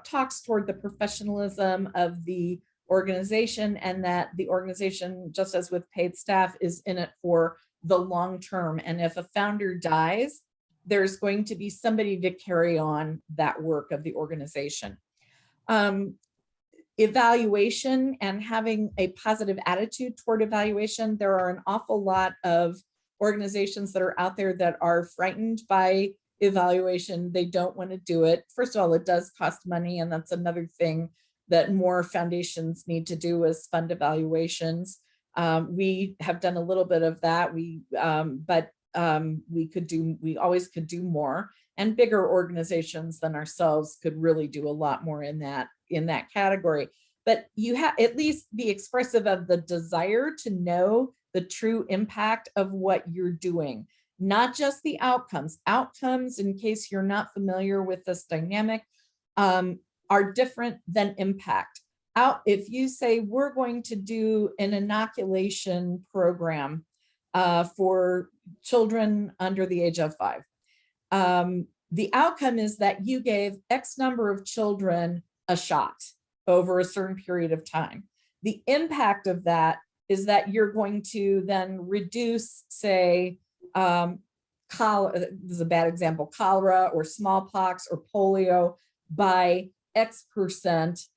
talks toward the professionalism of the organization, and that the organization, just as with paid staff, is in it for the long term. And if a founder dies, there's going to be somebody to carry on that work of the organization. Evaluation and having a positive attitude toward evaluation. There are an awful lot of organizations that are out there that are frightened by evaluation. They don't want to do it. First of all, it does cost money, and that's another thing that more foundations need to do, is fund evaluations. We have done a little bit of that. But we always could do more, and bigger organizations than ourselves could really do a lot more in that category. But you have at least be expressive of the desire to know the true impact of what you're doing, not just the outcomes. Outcomes, in case you're not familiar with this dynamic, are different than impact. If you say we're going to do an inoculation program for children under the age of 5, the outcome is that you gave X number of children a shot over a certain period of time. The impact of that is that you're going to then reduce, say, cholera, this is a bad example, cholera or smallpox or polio by X%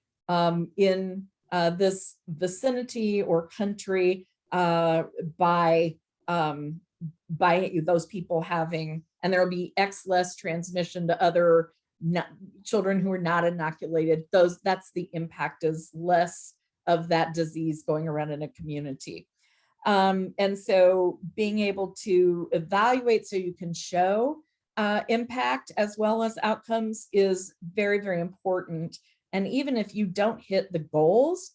in this vicinity or country by those people having, and there will be X less transmission to other children who are not inoculated. That's the impact, is less of that disease going around in a community. And so being able to evaluate so you can show impact as well as outcomes is very, very important. And even if you don't hit the goals,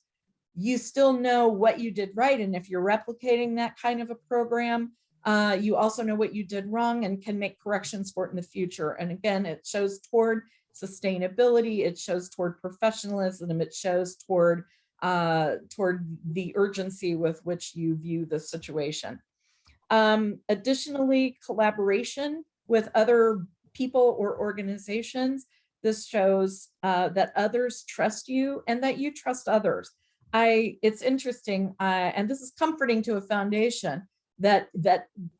you still know what you did right. And if you're replicating that kind of a program, you also know what you did wrong and can make corrections for it in the future. And again, it shows toward sustainability, it shows toward professionalism, it shows toward the urgency with which you view the situation. Additionally, collaboration with other people or organizations. This shows that others trust you and that you trust others. It's interesting, and this is comforting to a foundation, that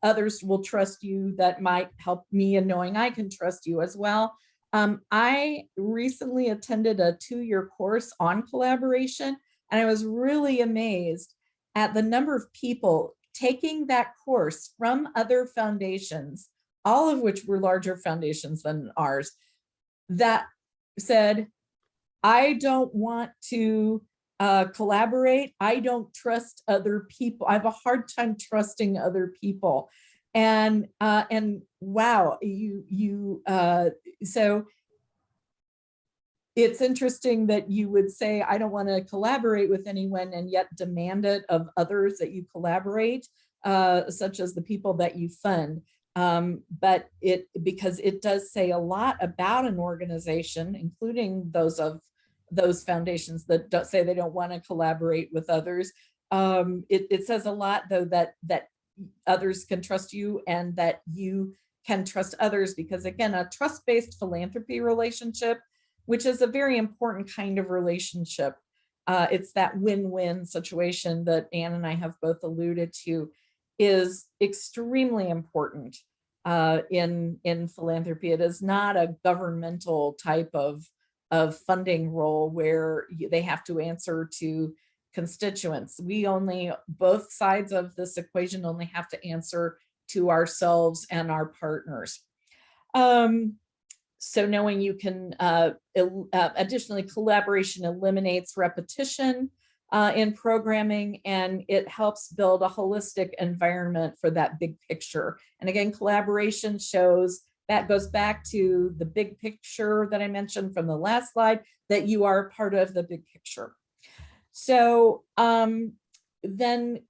others will trust you, that might help me in knowing I can trust you as well. I recently attended a 2-year course on collaboration, and I was really amazed at the number of people taking that course from other foundations, all of which were larger foundations than ours, that said, I don't want to collaborate. I don't trust other people. I have a hard time trusting other people. And wow, so it's interesting that you would say, I don't want to collaborate with anyone, and yet demand it of others that you collaborate, such as the people that you fund. But because it does say a lot about an organization, including those foundations that don't say they don't want to collaborate with others. It says a lot, though, that others can trust you and that you can trust others, because again, a trust-based philanthropy relationship, which is a very important kind of relationship. It's that win-win situation that Ann and I have both alluded to, is extremely important in philanthropy. It is not a governmental type of funding role where they have to answer to constituents. Both sides of this equation only have to answer to ourselves and our partners. So knowing you can, additionally, collaboration eliminates repetition. in programming, and it helps build a holistic environment for that big picture. And again, collaboration shows that goes back to the big picture that I mentioned from the last slide, that you are part of the big picture. So then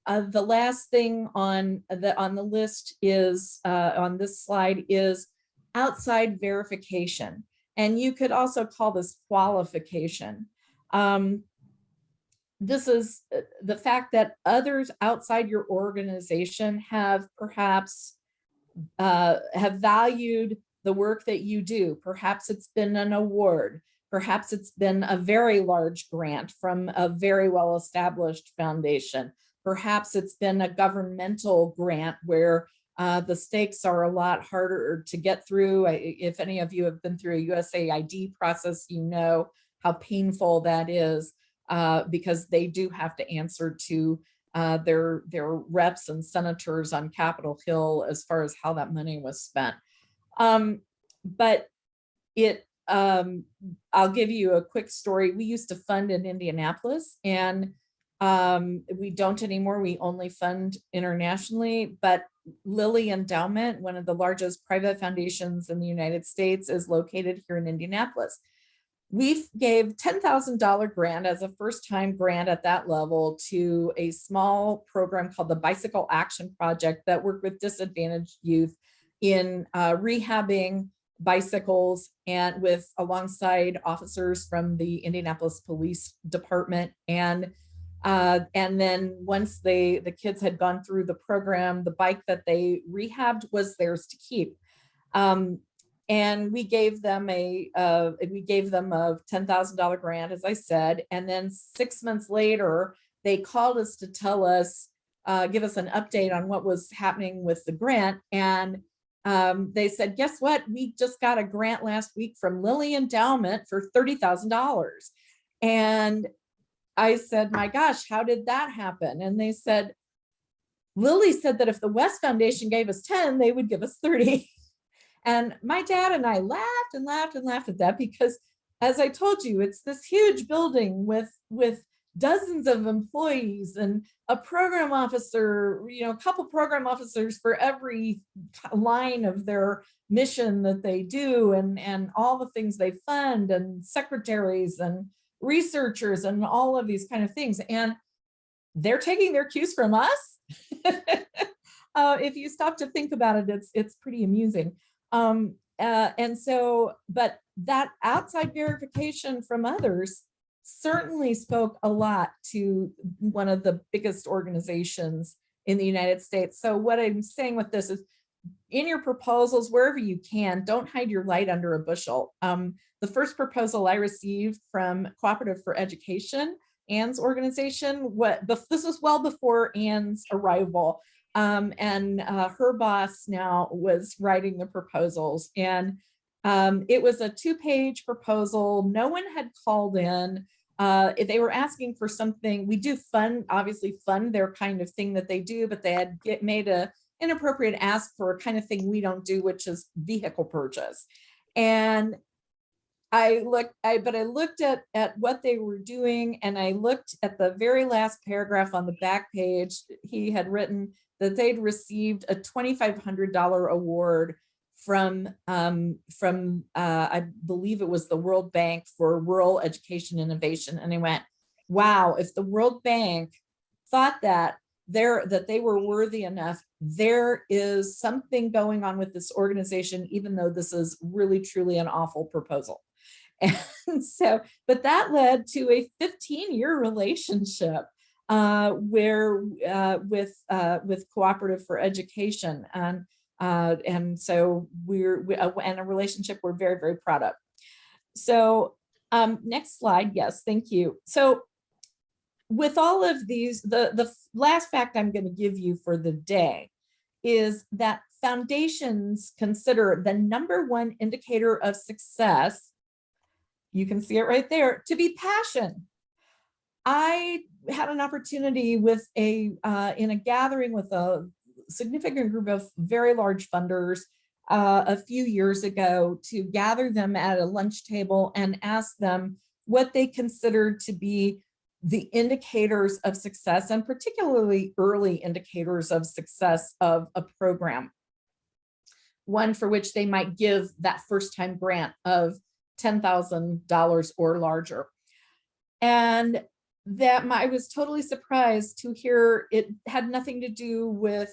the last thing on the list is on this slide is outside verification. And you could also call this qualification. This is the fact that others outside your organization have perhaps have valued the work that you do. Perhaps it's been an award. Perhaps it's been a very large grant from a very well-established foundation. Perhaps it's been a governmental grant where the stakes are a lot harder to get through. If any of you have been through a USAID process, you know how painful that is, because they do have to answer to their reps and senators on Capitol Hill as far as how that money was spent. But it, I'll give you a quick story. We used to fund in Indianapolis, and we don't anymore. We only fund internationally, but Lilly Endowment, one of the largest private foundations in the United States, is located here in Indianapolis. We gave $10,000 grant as a first-time grant at that level to a small program called the Bicycle Action Project that worked with disadvantaged youth in rehabbing bicycles, and with alongside officers from the Indianapolis Police Department. And then once the kids had gone through the program, the bike that they rehabbed was theirs to keep. And we gave them a $10,000 grant, as I said. And then 6 months later, they called us to tell us, give us an update on what was happening with the grant. And they said, guess what? We just got a grant last week from Lilly Endowment for $30,000. And I said, my gosh, how did that happen? And they said, Lilly said that if the West Foundation gave us 10, they would give us 30. And my dad and I laughed and laughed and laughed at that, because as I told you, it's this huge building with dozens of employees and a program officer, a couple program officers for every line of their mission that they do, and all the things they fund, and secretaries and researchers and all of these kind of things. And they're taking their cues from us. If you stop to think about it, it's pretty amusing. And so, but that outside verification from others certainly spoke a lot to one of the biggest organizations in the United States. So what I'm saying with this is, in your proposals, wherever you can, don't hide your light under a bushel. The first proposal I received from Cooperative for Education, Anne's organization, this was well before Anne's arrival. And her boss now was writing the proposals, and it was a 2-page proposal. No one had called in. They were asking for something. We do obviously fund their kind of thing that they do, but they had made a inappropriate ask for a kind of thing we don't do, which is vehicle purchase. And I looked at what they were doing, and I looked at the very last paragraph on the back page. He had written that they'd received a $2,500 award from I believe it was the World Bank for Rural Education Innovation. And I went, wow, if the World Bank thought that they were worthy enough, there is something going on with this organization, even though this is really, truly an awful proposal. And so, but that led to a 15-year relationship with Cooperative for Education, and so and a relationship we're very, very proud of. So next slide. Yes, thank you. So with all of these, the last fact I'm going to give you for the day is that foundations consider the number-1 indicator of success, you can see it right there, to be passion. I had an opportunity in a gathering with a significant group of very large funders a few years ago, to gather them at a lunch table and ask them what they considered to be the indicators of success, and particularly early indicators of success of a program. One for which they might give that first time grant of $10,000 or larger. And that I was totally surprised to hear it had nothing to do with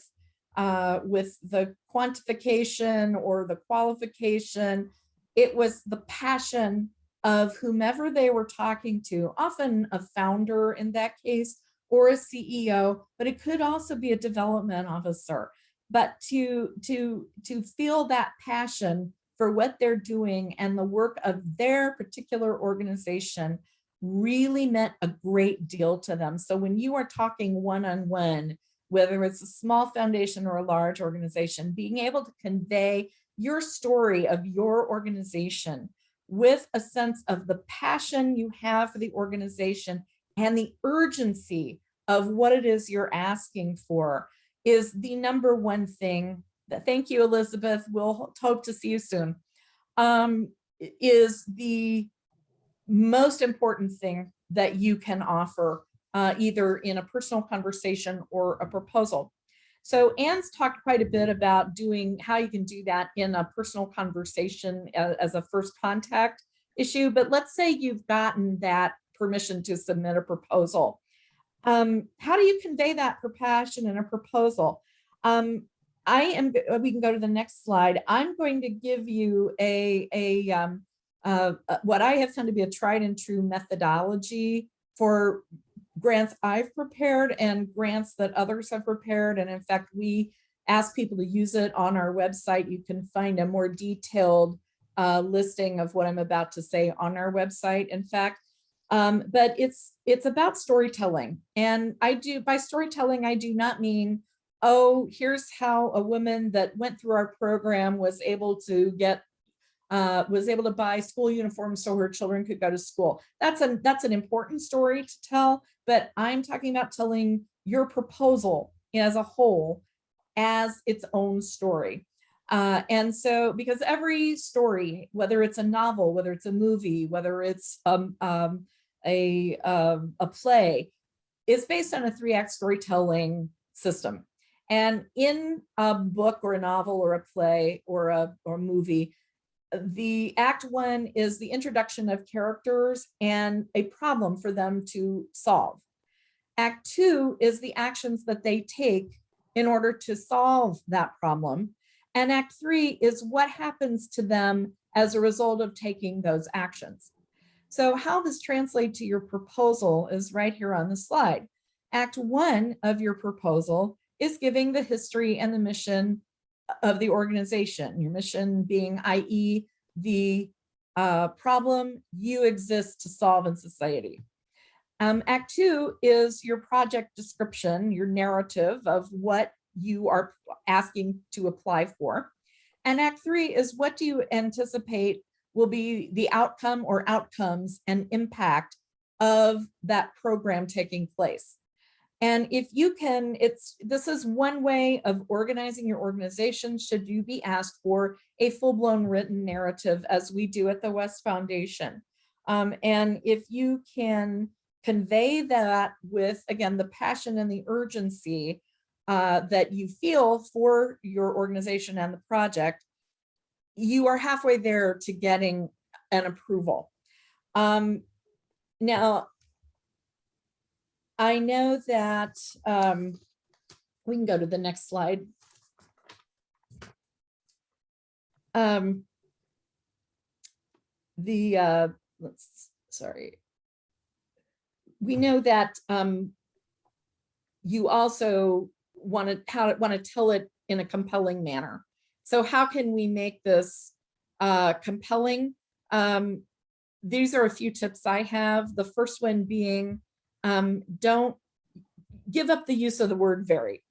the quantification or the qualification. It was the passion of whomever they were talking to, often a founder in that case, or a CEO, but it could also be a development officer. But to feel that passion for what they're doing and the work of their particular organization really meant a great deal to them. So when you are talking one-on-one, whether it's a small foundation or a large organization, being able to convey your story of your organization with a sense of the passion you have for the organization and the urgency of what it is you're asking for is the number one thing that, thank you, Elizabeth, we'll hope to see you soon, is the most important thing that you can offer, either in a personal conversation or a proposal. So Anne's talked quite a bit about how you can do that in a personal conversation as a first contact issue, but let's say you've gotten that permission to submit a proposal. How do you convey that passion in a proposal? We can go to the next slide. I'm going to give you what I have found to be a tried and true methodology for grants I've prepared and grants that others have prepared. And in fact, we ask people to use it on our website. You can find a more detailed listing of what I'm about to say on our website, in fact. But it's about storytelling. And by storytelling, I do not mean, oh, here's how a woman that went through our program was able to buy school uniforms so her children could go to school. That's an important story to tell, but I'm talking about telling your proposal as a whole as its own story. And so, because every story, whether it's a novel, whether it's a movie, whether it's a play, is based on a 3-act storytelling system. And in a book or a novel or a play or a movie, the act 1 is the introduction of characters and a problem for them to solve. Act 2 is the actions that they take in order to solve that problem. And act 3 is what happens to them as a result of taking those actions. So how this translates to your proposal is right here on the slide. Act 1 of your proposal is giving the history and the mission of the organization, your mission being, i.e., the problem you exist to solve in society. Act 2 is your project description, your narrative of what you are asking to apply for. And Act 3 is what do you anticipate will be the outcome or outcomes and impact of that program taking place. And if you can, this is one way of organizing your organization should you be asked for a full-blown written narrative, as we do at the West Foundation. And if you can convey that with, again, the passion and the urgency that you feel for your organization and the project, you are halfway there to getting an approval. Now, I know that we can go to the next slide. We know that you also want to tell it in a compelling manner. So how can we make this compelling? These are a few tips I have. The first one being, don't give up the use of the word very.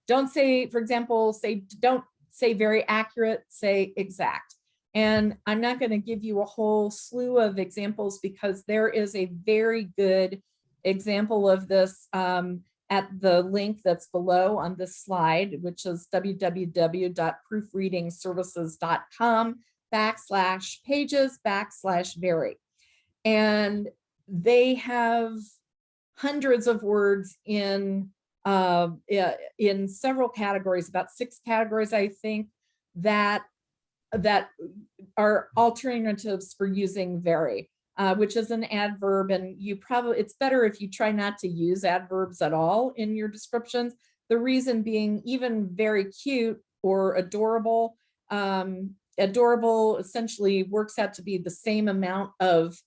Don't say, for example, don't say very accurate, say exact. And I'm not going to give you a whole slew of examples because there is a very good example of this at the link that's below on this slide, which is www.proofreadingservices.com/pages/very. And they have hundreds of words in several categories, about 6 categories, I think, that are alternatives for using very, which is an adverb. And it's better if you try not to use adverbs at all in your descriptions. The reason being, even very cute or adorable, adorable essentially works out to be the same amount of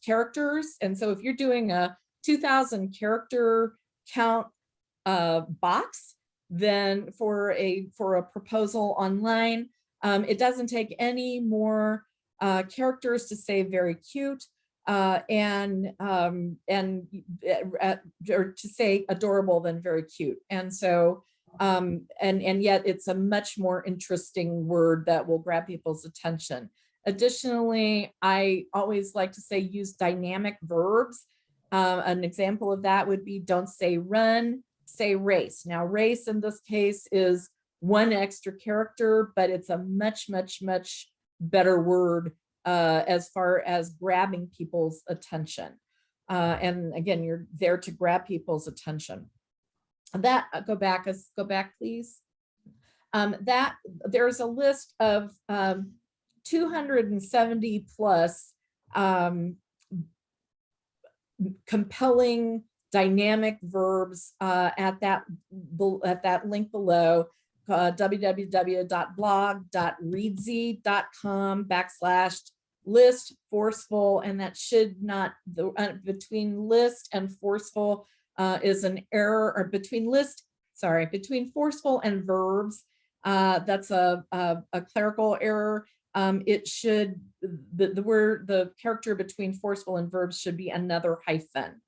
characters. And so if you're doing a 2,000 character count box, then for a proposal online, it doesn't take any more characters to say very cute or to say adorable than very cute. And so and yet it's a much more interesting word that will grab people's attention. Additionally, I always like to say use dynamic verbs. An example of that would be, don't say run, say race. Now, race in this case is 1 extra character, but it's a much, much, much better word as far as grabbing people's attention. And again, you're there to grab people's attention. That go back, please. That there's a list of 270 plus compelling dynamic verbs at that link below, www.blog.readsy.com/list forceful, and that should not, between list and forceful is an error, or between forceful and verbs, that's a clerical error. It should, the character between forceful and verbs should be another hyphen.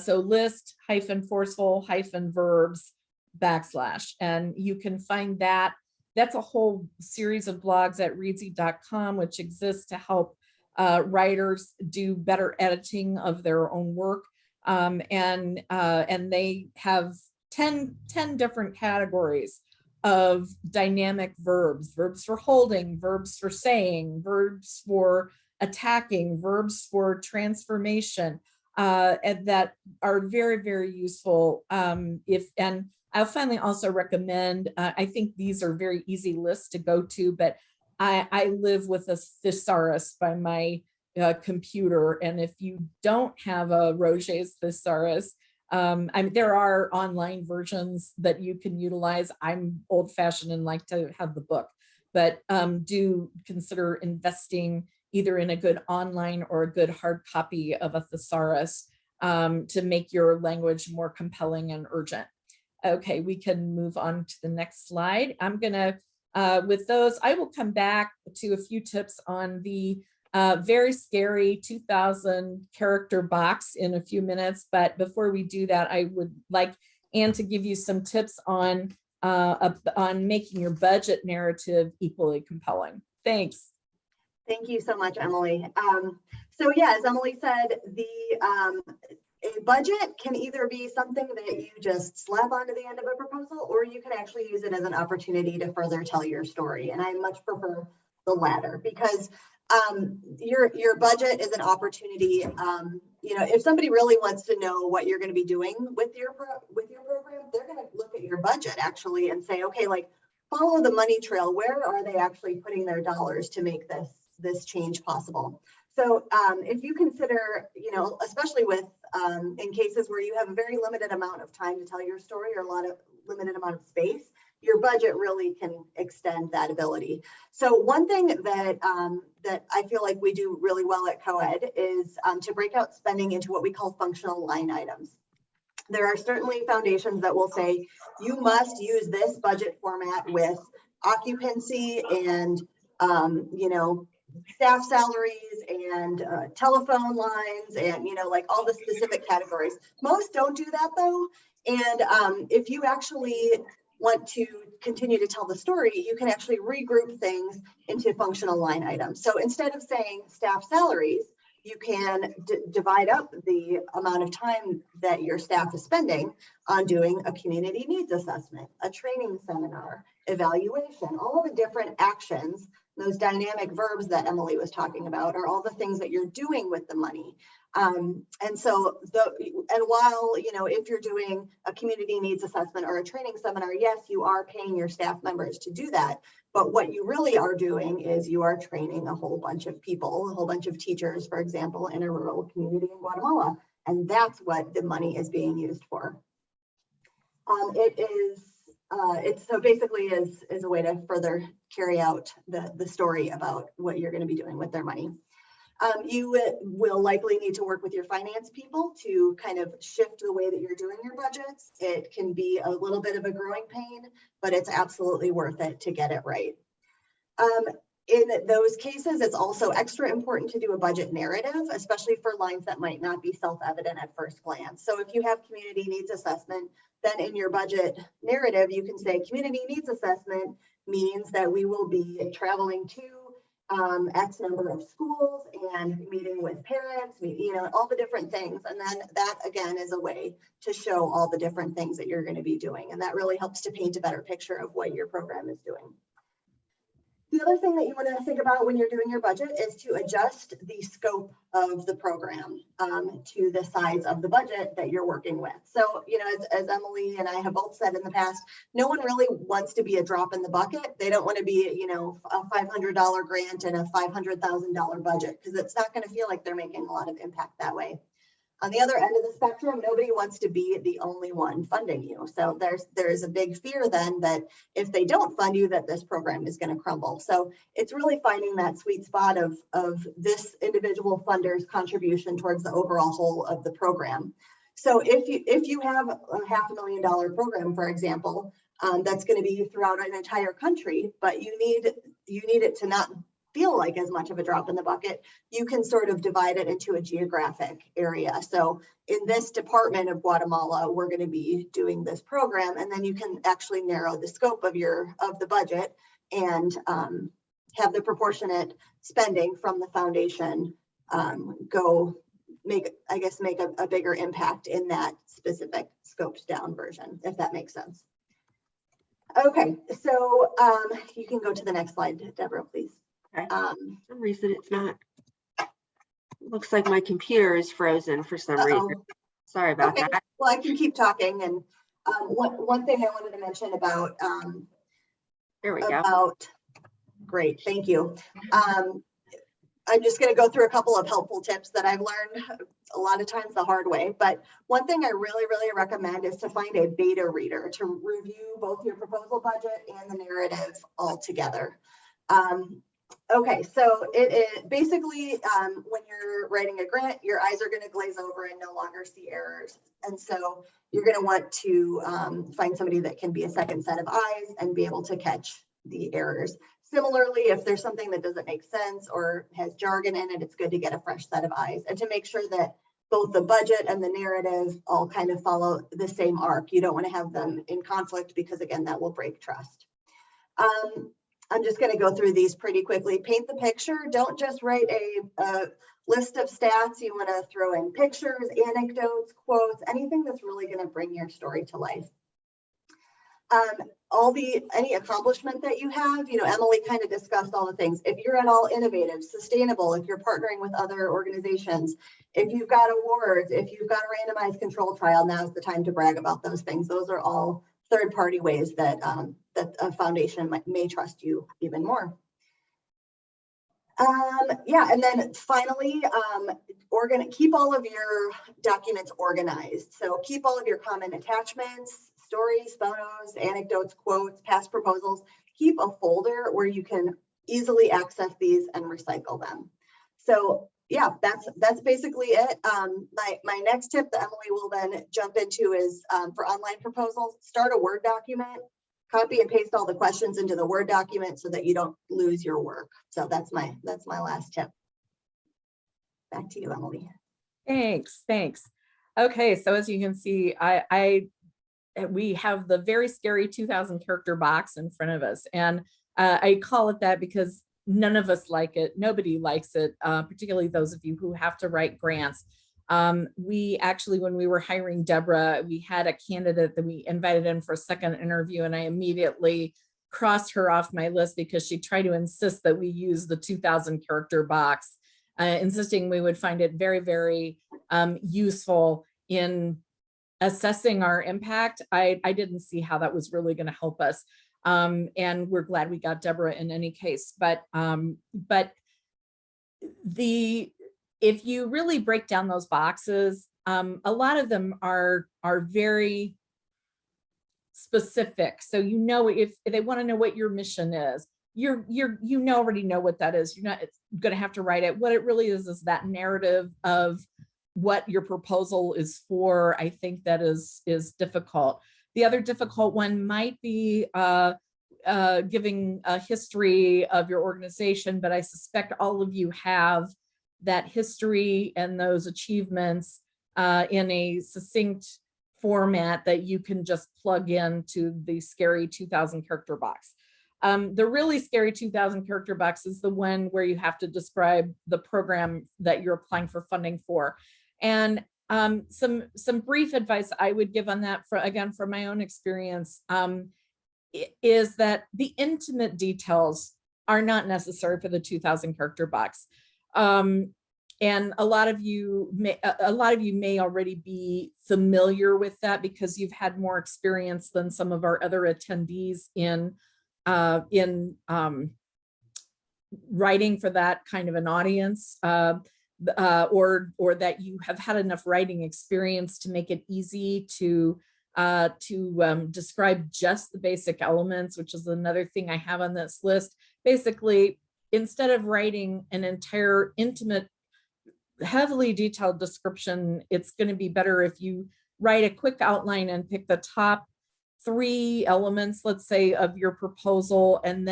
So list hyphen forceful hyphen verbs /, and you can find that. That's a whole series of blogs at readsy.com, which exists to help writers do better editing of their own work. And they have 10 different categories of dynamic verbs: verbs for holding, verbs for saying, verbs for attacking, verbs for transformation, and that are very, very useful. And I'll finally also recommend, I think these are very easy lists to go to, but I live with a thesaurus by my computer. And if you don't have a Roget's thesaurus, there are online versions that you can utilize. I'm old fashioned and like to have the book, but do consider investing either in a good online or a good hard copy of a thesaurus to make your language more compelling and urgent. Okay, we can move on to the next slide. I'm gonna, with those, I will come back to a few tips on the very scary 2,000 character box in a few minutes. But before we do that, I would like Anne to give you some tips on making your budget narrative equally compelling. Thanks. Thank you so much, Emily. So yeah, as Emily said, a budget can either be something that you just slap onto the end of a proposal, or you can actually use it as an opportunity to further tell your story. And I much prefer the latter, because your budget is an opportunity. If somebody really wants to know what you're going to be doing with your program, they're going to look at your budget actually and say, okay, like, follow the money trail. Where are they actually putting their dollars to make this change possible? So if you consider, especially with in cases where you have a very limited amount of time to tell your story, or limited amount of space, your budget really can extend that ability. So one thing that I feel like we do really well at COED is to break out spending into what we call functional line items. There are certainly foundations that will say you must use this budget format with occupancy and staff salaries and telephone lines and like all the specific categories. Most don't do that though. And if you actually want to continue to tell the story, you can actually regroup things into functional line items. So instead of saying staff salaries, you can divide up the amount of time that your staff is spending on doing a community needs assessment, a training seminar, evaluation, all of the different actions, those dynamic verbs that Emily was talking about are all the things that you're doing with the money. And so while, you know, if you're doing a community needs assessment or a training seminar, yes, you are paying your staff members to do that. But what you really are doing is you are training a whole bunch of people, a whole bunch of teachers, for example, in a rural community in Guatemala. And that's what the money is being used for. It's so basically is a way to further carry out the story about what you're going to be doing with their money. You will likely need to work with your finance people to kind of shift the way that you're doing your budgets. It can be a little bit of a growing pain, but it's absolutely worth it to get it right. In those cases, it's also extra important to do a budget narrative, especially for lines that might not be self-evident at first glance. So if you have community needs assessment, then in your budget narrative, you can say community needs assessment means that we will be traveling to X number of schools and meeting with parents, you know, all the different things. And then that again is a way to show all the different things that you're going to be doing. And that really helps to paint a better picture of what your program is doing. The other thing that you want to think about when you're doing your budget is to adjust the scope of the program to the size of the budget that you're working with. So, you know, as Emily and I have both said in the past, no one really wants to be a drop in the bucket. They don't want to be, you know, a $500 grant and a $500,000 budget, because it's not going to feel like they're making a lot of impact that way. On the other end of the spectrum, nobody wants to be the only one funding you. So there's a big fear then that if they don't fund you, that this program is going to crumble. So it's really finding that sweet spot of this individual funder's contribution towards the overall whole of the program. So if you have a $500,000 program, for example, that's going to be throughout an entire country, but you need it to not feel like as much of a drop in the bucket, you can sort of divide it into a geographic area. So in this department of Guatemala, we're going to be doing this program, and then you can actually narrow the scope of the budget and have the proportionate spending from the foundation make a bigger impact in that specific scoped down version, if that makes sense. Okay, so you can go to the next slide, Deborah, please. Okay. For some reason it's not. Looks like my computer is frozen for some reason. Sorry about that. Well, I can keep talking. And one thing I wanted to mention about there we go. Great, thank you. I'm just going to go through a couple of helpful tips that I've learned a lot of times the hard way. But one thing I really, really recommend is to find a beta reader to review both your proposal budget and the narrative all together. Okay, so it is basically when you're writing a grant, your eyes are going to glaze over and no longer see errors. And so you're going to want to find somebody that can be a second set of eyes and be able to catch the errors. Similarly, if there's something that doesn't make sense or has jargon in it, it's good to get a fresh set of eyes and to make sure that both the budget and the narrative all kind of follow the same arc. You don't want to have them in conflict because, again, that will break trust. I'm just going to go through these pretty quickly. Paint the picture. Don't just write a list of stats. You want to throw in pictures, anecdotes, quotes, anything that's really going to bring your story to life. Any accomplishment that you have, you know, Emily kind of discussed all the things. If you're at all innovative, sustainable, if you're partnering with other organizations, if you've got awards, if you've got a randomized control trial, now's the time to brag about those things. Those are all third-party ways that that a foundation may trust you even more. Yeah, and then finally, keep all of your documents organized. So keep all of your common attachments, stories, photos, anecdotes, quotes, past proposals. Keep a folder where you can easily access these and recycle them. So yeah, that's basically it. My next tip that Emily will then jump into is for online proposals, start a Word document, copy and paste all the questions into the Word document so that you don't lose your work. So that's my last tip. Back to you, Emily. Thanks. Okay, so as you can see, we have the very scary 2,000 character box in front of us, and I call it that because none of us like it. Nobody likes it, particularly those of you who have to write grants. We actually, when we were hiring Deborah, we had a candidate that we invited in for a second interview, and I immediately crossed her off my list because she tried to insist that we use the 2000 character box, insisting we would find it very, very useful in assessing our impact. I didn't see how that was really going to help us. And we're glad we got Deborah in any case. But if you really break down those boxes, a lot of them are very specific. So if they want to know what your mission is, already know what that is. You're not going to have to write it. What it really is that narrative of what your proposal is for. I think that is difficult. The other difficult one might be giving a history of your organization, but I suspect all of you have that history and those achievements in a succinct format that you can just plug into the scary 2000 character box. The really scary 2000 character box is the one where you have to describe the program that you're applying for funding for. And some brief advice I would give on that, from my own experience, is that the intimate details are not necessary for the 2000 character box. And a lot of you may already be familiar with that because you've had more experience than some of our other attendees in writing for that kind of an audience, or that you have had enough writing experience to make it easy to describe just the basic elements, which is another thing I have on this list. Basically, instead of writing an entire intimate, heavily detailed description, it's going to be better if you write a quick outline and pick the top 3 elements, let's say, of your proposal, and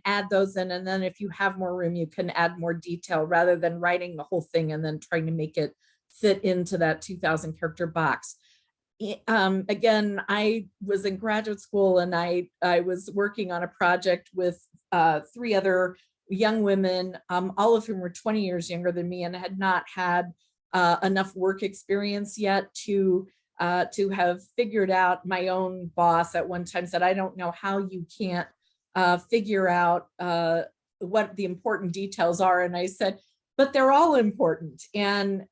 add those in. And then if you have more room, you can add more detail rather than writing the whole thing and then trying to make it fit into that 2000 character box. Again, I was in graduate school and I was working on a project with 3 other young women, all of whom were 20 years younger than me and had not had enough work experience yet to have figured out. My own boss at one time said, I don't know how you can't figure out what the important details are. And I said, but they're all important. And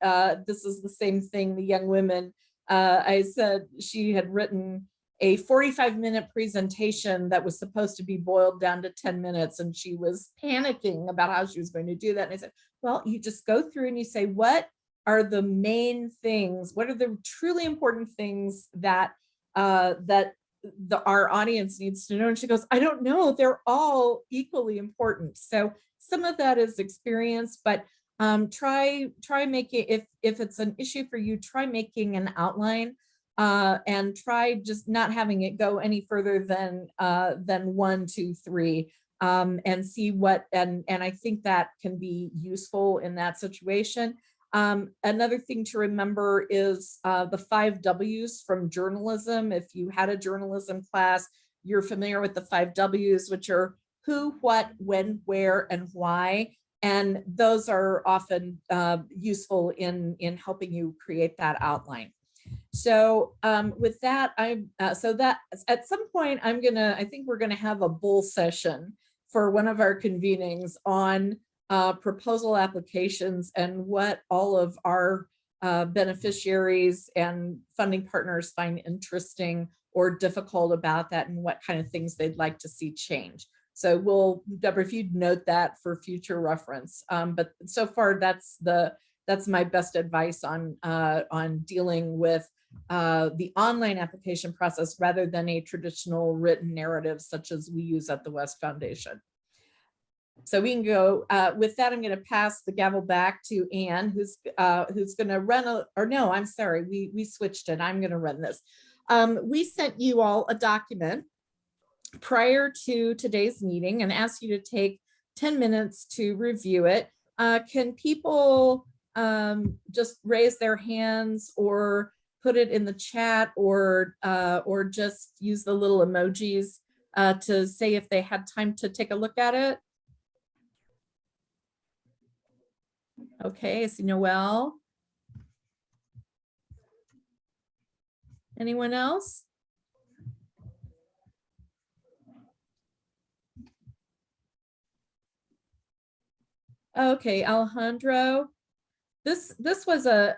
this is the same thing, the young women, I said she had written a 45-minute presentation that was supposed to be boiled down to 10 minutes. And she was panicking about how she was going to do that. And I said, well, you just go through and you say, what are the main things? What are the truly important things that our audience needs to know? And she goes, I don't know. They're all equally important. So some of that is experience, but try making, if it's an issue for you, try making an outline. And try just not having it go any further than 1, 2, 3, and see what, and I think that can be useful in that situation. Another thing to remember is the 5 W's from journalism. If you had a journalism class, you're familiar with the 5 W's, which are who, what, when, where, and why. And those are often useful in helping you create that outline. So with that, so that at some point I think we're gonna have a bull session for one of our convenings on proposal applications and what all of our beneficiaries and funding partners find interesting or difficult about that, and what kind of things they'd like to see change. So Deborah, if you'd note that for future reference. But so far, that's my best advice on dealing with the online application process rather than a traditional written narrative such as we use at the West Foundation. So we can go with that. I'm going to pass the gavel back to Anne, who's going to run no, I'm sorry, we switched it. I'm going to run this. We sent you all a document prior to today's meeting and asked you to take 10 minutes to review it. Can people just raise their hands or put it in the chat, or just use the little emojis to say if they had time to take a look at it? Okay, I see Noelle. Anyone else? Okay, Alejandro, this was a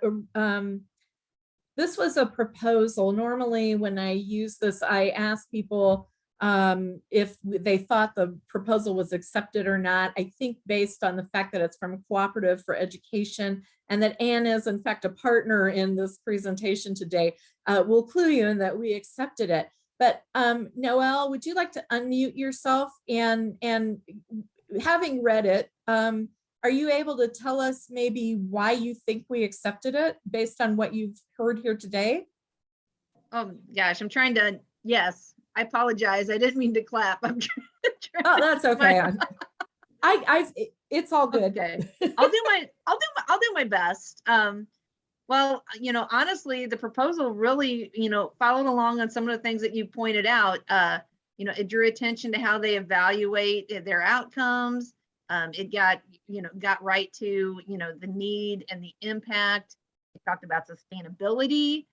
this was a proposal. Normally, when I use this, I ask people if they thought the proposal was accepted or not. I think based on the fact that it's from Cooperative for Education and that Anne is in fact a partner in this presentation today, will clue you in that we accepted it. But Noelle, would you like to unmute yourself and having read it, are you able to tell us maybe why you think we accepted it based on what you've heard here today? Oh gosh, I'm trying to, yes, I apologize. I didn't mean to clap. I'm trying Oh, that's okay. It's all good. Okay. I'll do my best. Well, you know, honestly, the proposal really, you know, followed along on some of the things that you pointed out. You know, it drew attention to how they evaluate their outcomes. It got, you know, got right to, you know, the need and the impact. It talked about sustainability.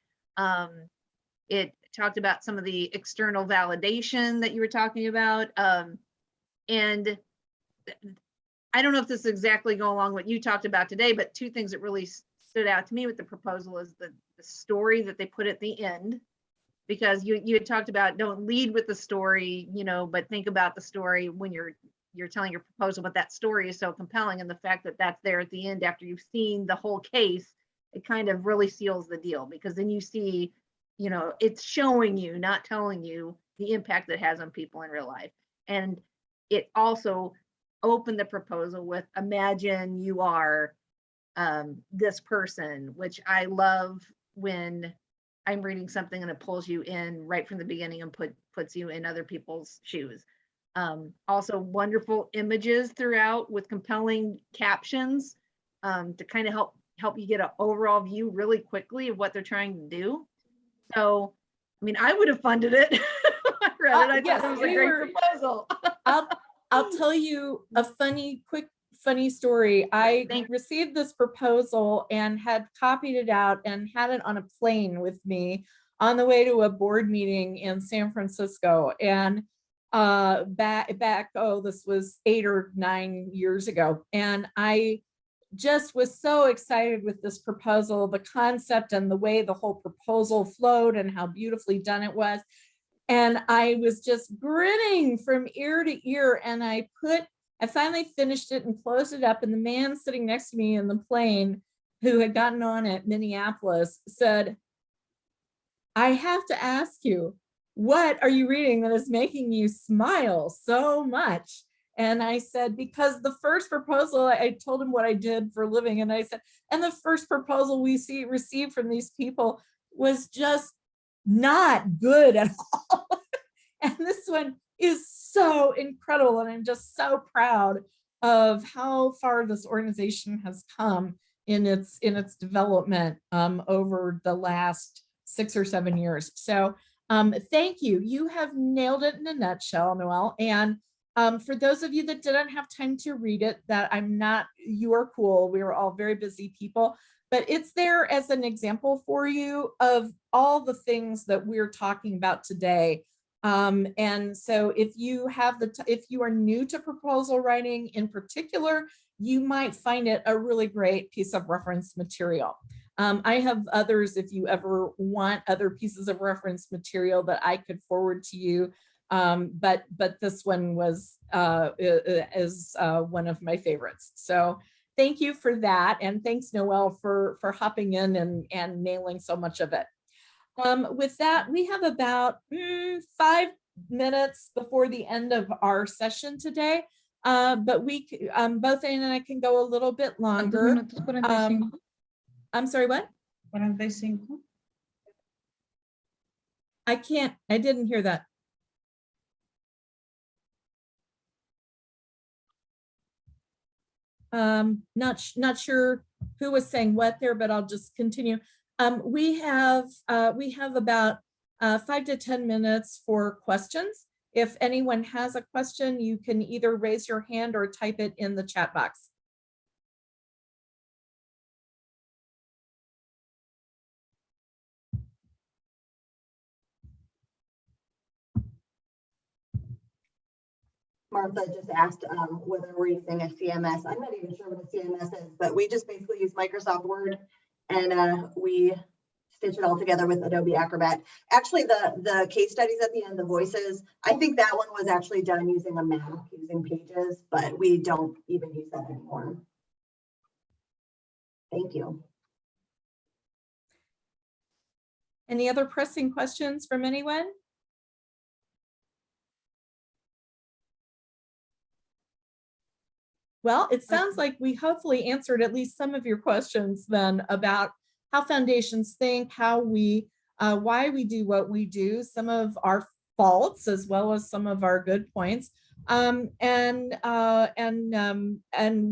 It talked about some of the external validation that you were talking about. And I don't know if this is exactly go along what you talked about today, but two things that really stood out to me with the proposal is the story that they put at the end, because you had talked about don't lead with the story, you know, but think about the story when you're telling your proposal, but that story is so compelling, and the fact that that's there at the end after you've seen the whole case, it kind of really seals the deal, because then you see, you know, it's showing you, not telling you, the impact that it has on people in real life. And it also opened the proposal with imagine you are this person, which I love when I'm reading something and it pulls you in right from the beginning and puts you in other people's shoes. Also wonderful images throughout with compelling captions to kind of help you get an overall view really quickly of what they're trying to do. So, I mean, I would have funded it. I read it. I Yes, thought it was a great proposal. I'll tell you a funny story. I received this proposal and had copied it out and had it on a plane with me on the way to a board meeting in San Francisco. And back, oh, this was 8 or 9 years ago. And I just was so excited with this proposal, the concept and the way the whole proposal flowed and how beautifully done it was. And I was just grinning from ear to ear. And I finally finished it and closed it up. And the man sitting next to me in the plane who had gotten on at Minneapolis said, I have to ask you, what are you reading that is making you smile so much? And I said, because the first proposal, I told him what I did for a living. And I said, and the first proposal we received from these people was just not good at all. And this one is so incredible. And I'm just so proud of how far this organization has come in its development over the last 6 or 7 years. So thank you. You have nailed it in a nutshell, Noelle. And for those of you that didn't have time to read it, you are cool. We were all very busy people, but it's there as an example for you of all the things that we're talking about today. And so if you are new to proposal writing in particular, you might find it a really great piece of reference material. I have others if you ever want other pieces of reference material that I could forward to you. But this one is one of my favorites. So thank you for that. And thanks, Noelle, for hopping in and nailing so much of it. With that, we have about 5 minutes before the end of our session today. But both Anne and I can go a little bit longer. I'm sorry, what? 45. I didn't hear that. Not sure who was saying what there, but I'll just continue. We have about 5 to 10 minutes for questions. If anyone has a question, you can either raise your hand or type it in the chat box. Martha just asked whether we're using a CMS. I'm not even sure what a CMS is, but we just basically use Microsoft Word and we stitch it all together with Adobe Acrobat. Actually, the case studies at the end, the voices, I think that one was actually done using a Mac, using Pages, but we don't even use that anymore. Thank you. Any other pressing questions from anyone? Well, it sounds like we hopefully answered at least some of your questions then about how foundations think, how we, why we do what we do, some of our faults as well as some of our good points, and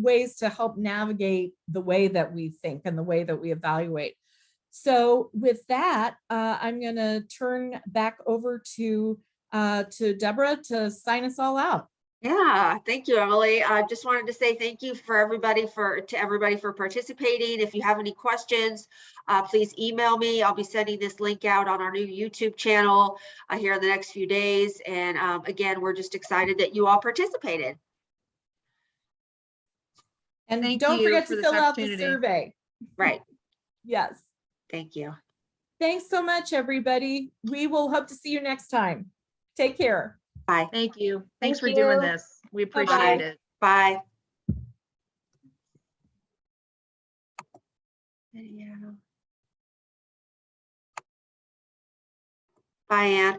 ways to help navigate the way that we think and the way that we evaluate. So with that, I'm going to turn back over to Deborah to sign us all out. Yeah, thank you, Emily. I just wanted to say thank you for everybody for participating. If you have any questions, please email me. I'll be sending this link out on our new YouTube channel here in the next few days. And again, we're just excited that you all participated. And Thank don't you forget for to this fill out the opportunity. survey. Right. Yes. Thank you. Thanks so much, everybody. We will hope to see you next time. Take care. Bye. Thank you. Thanks Thank for doing you. this. We Bye-bye. appreciate it. Bye. Video. Bye, Ann.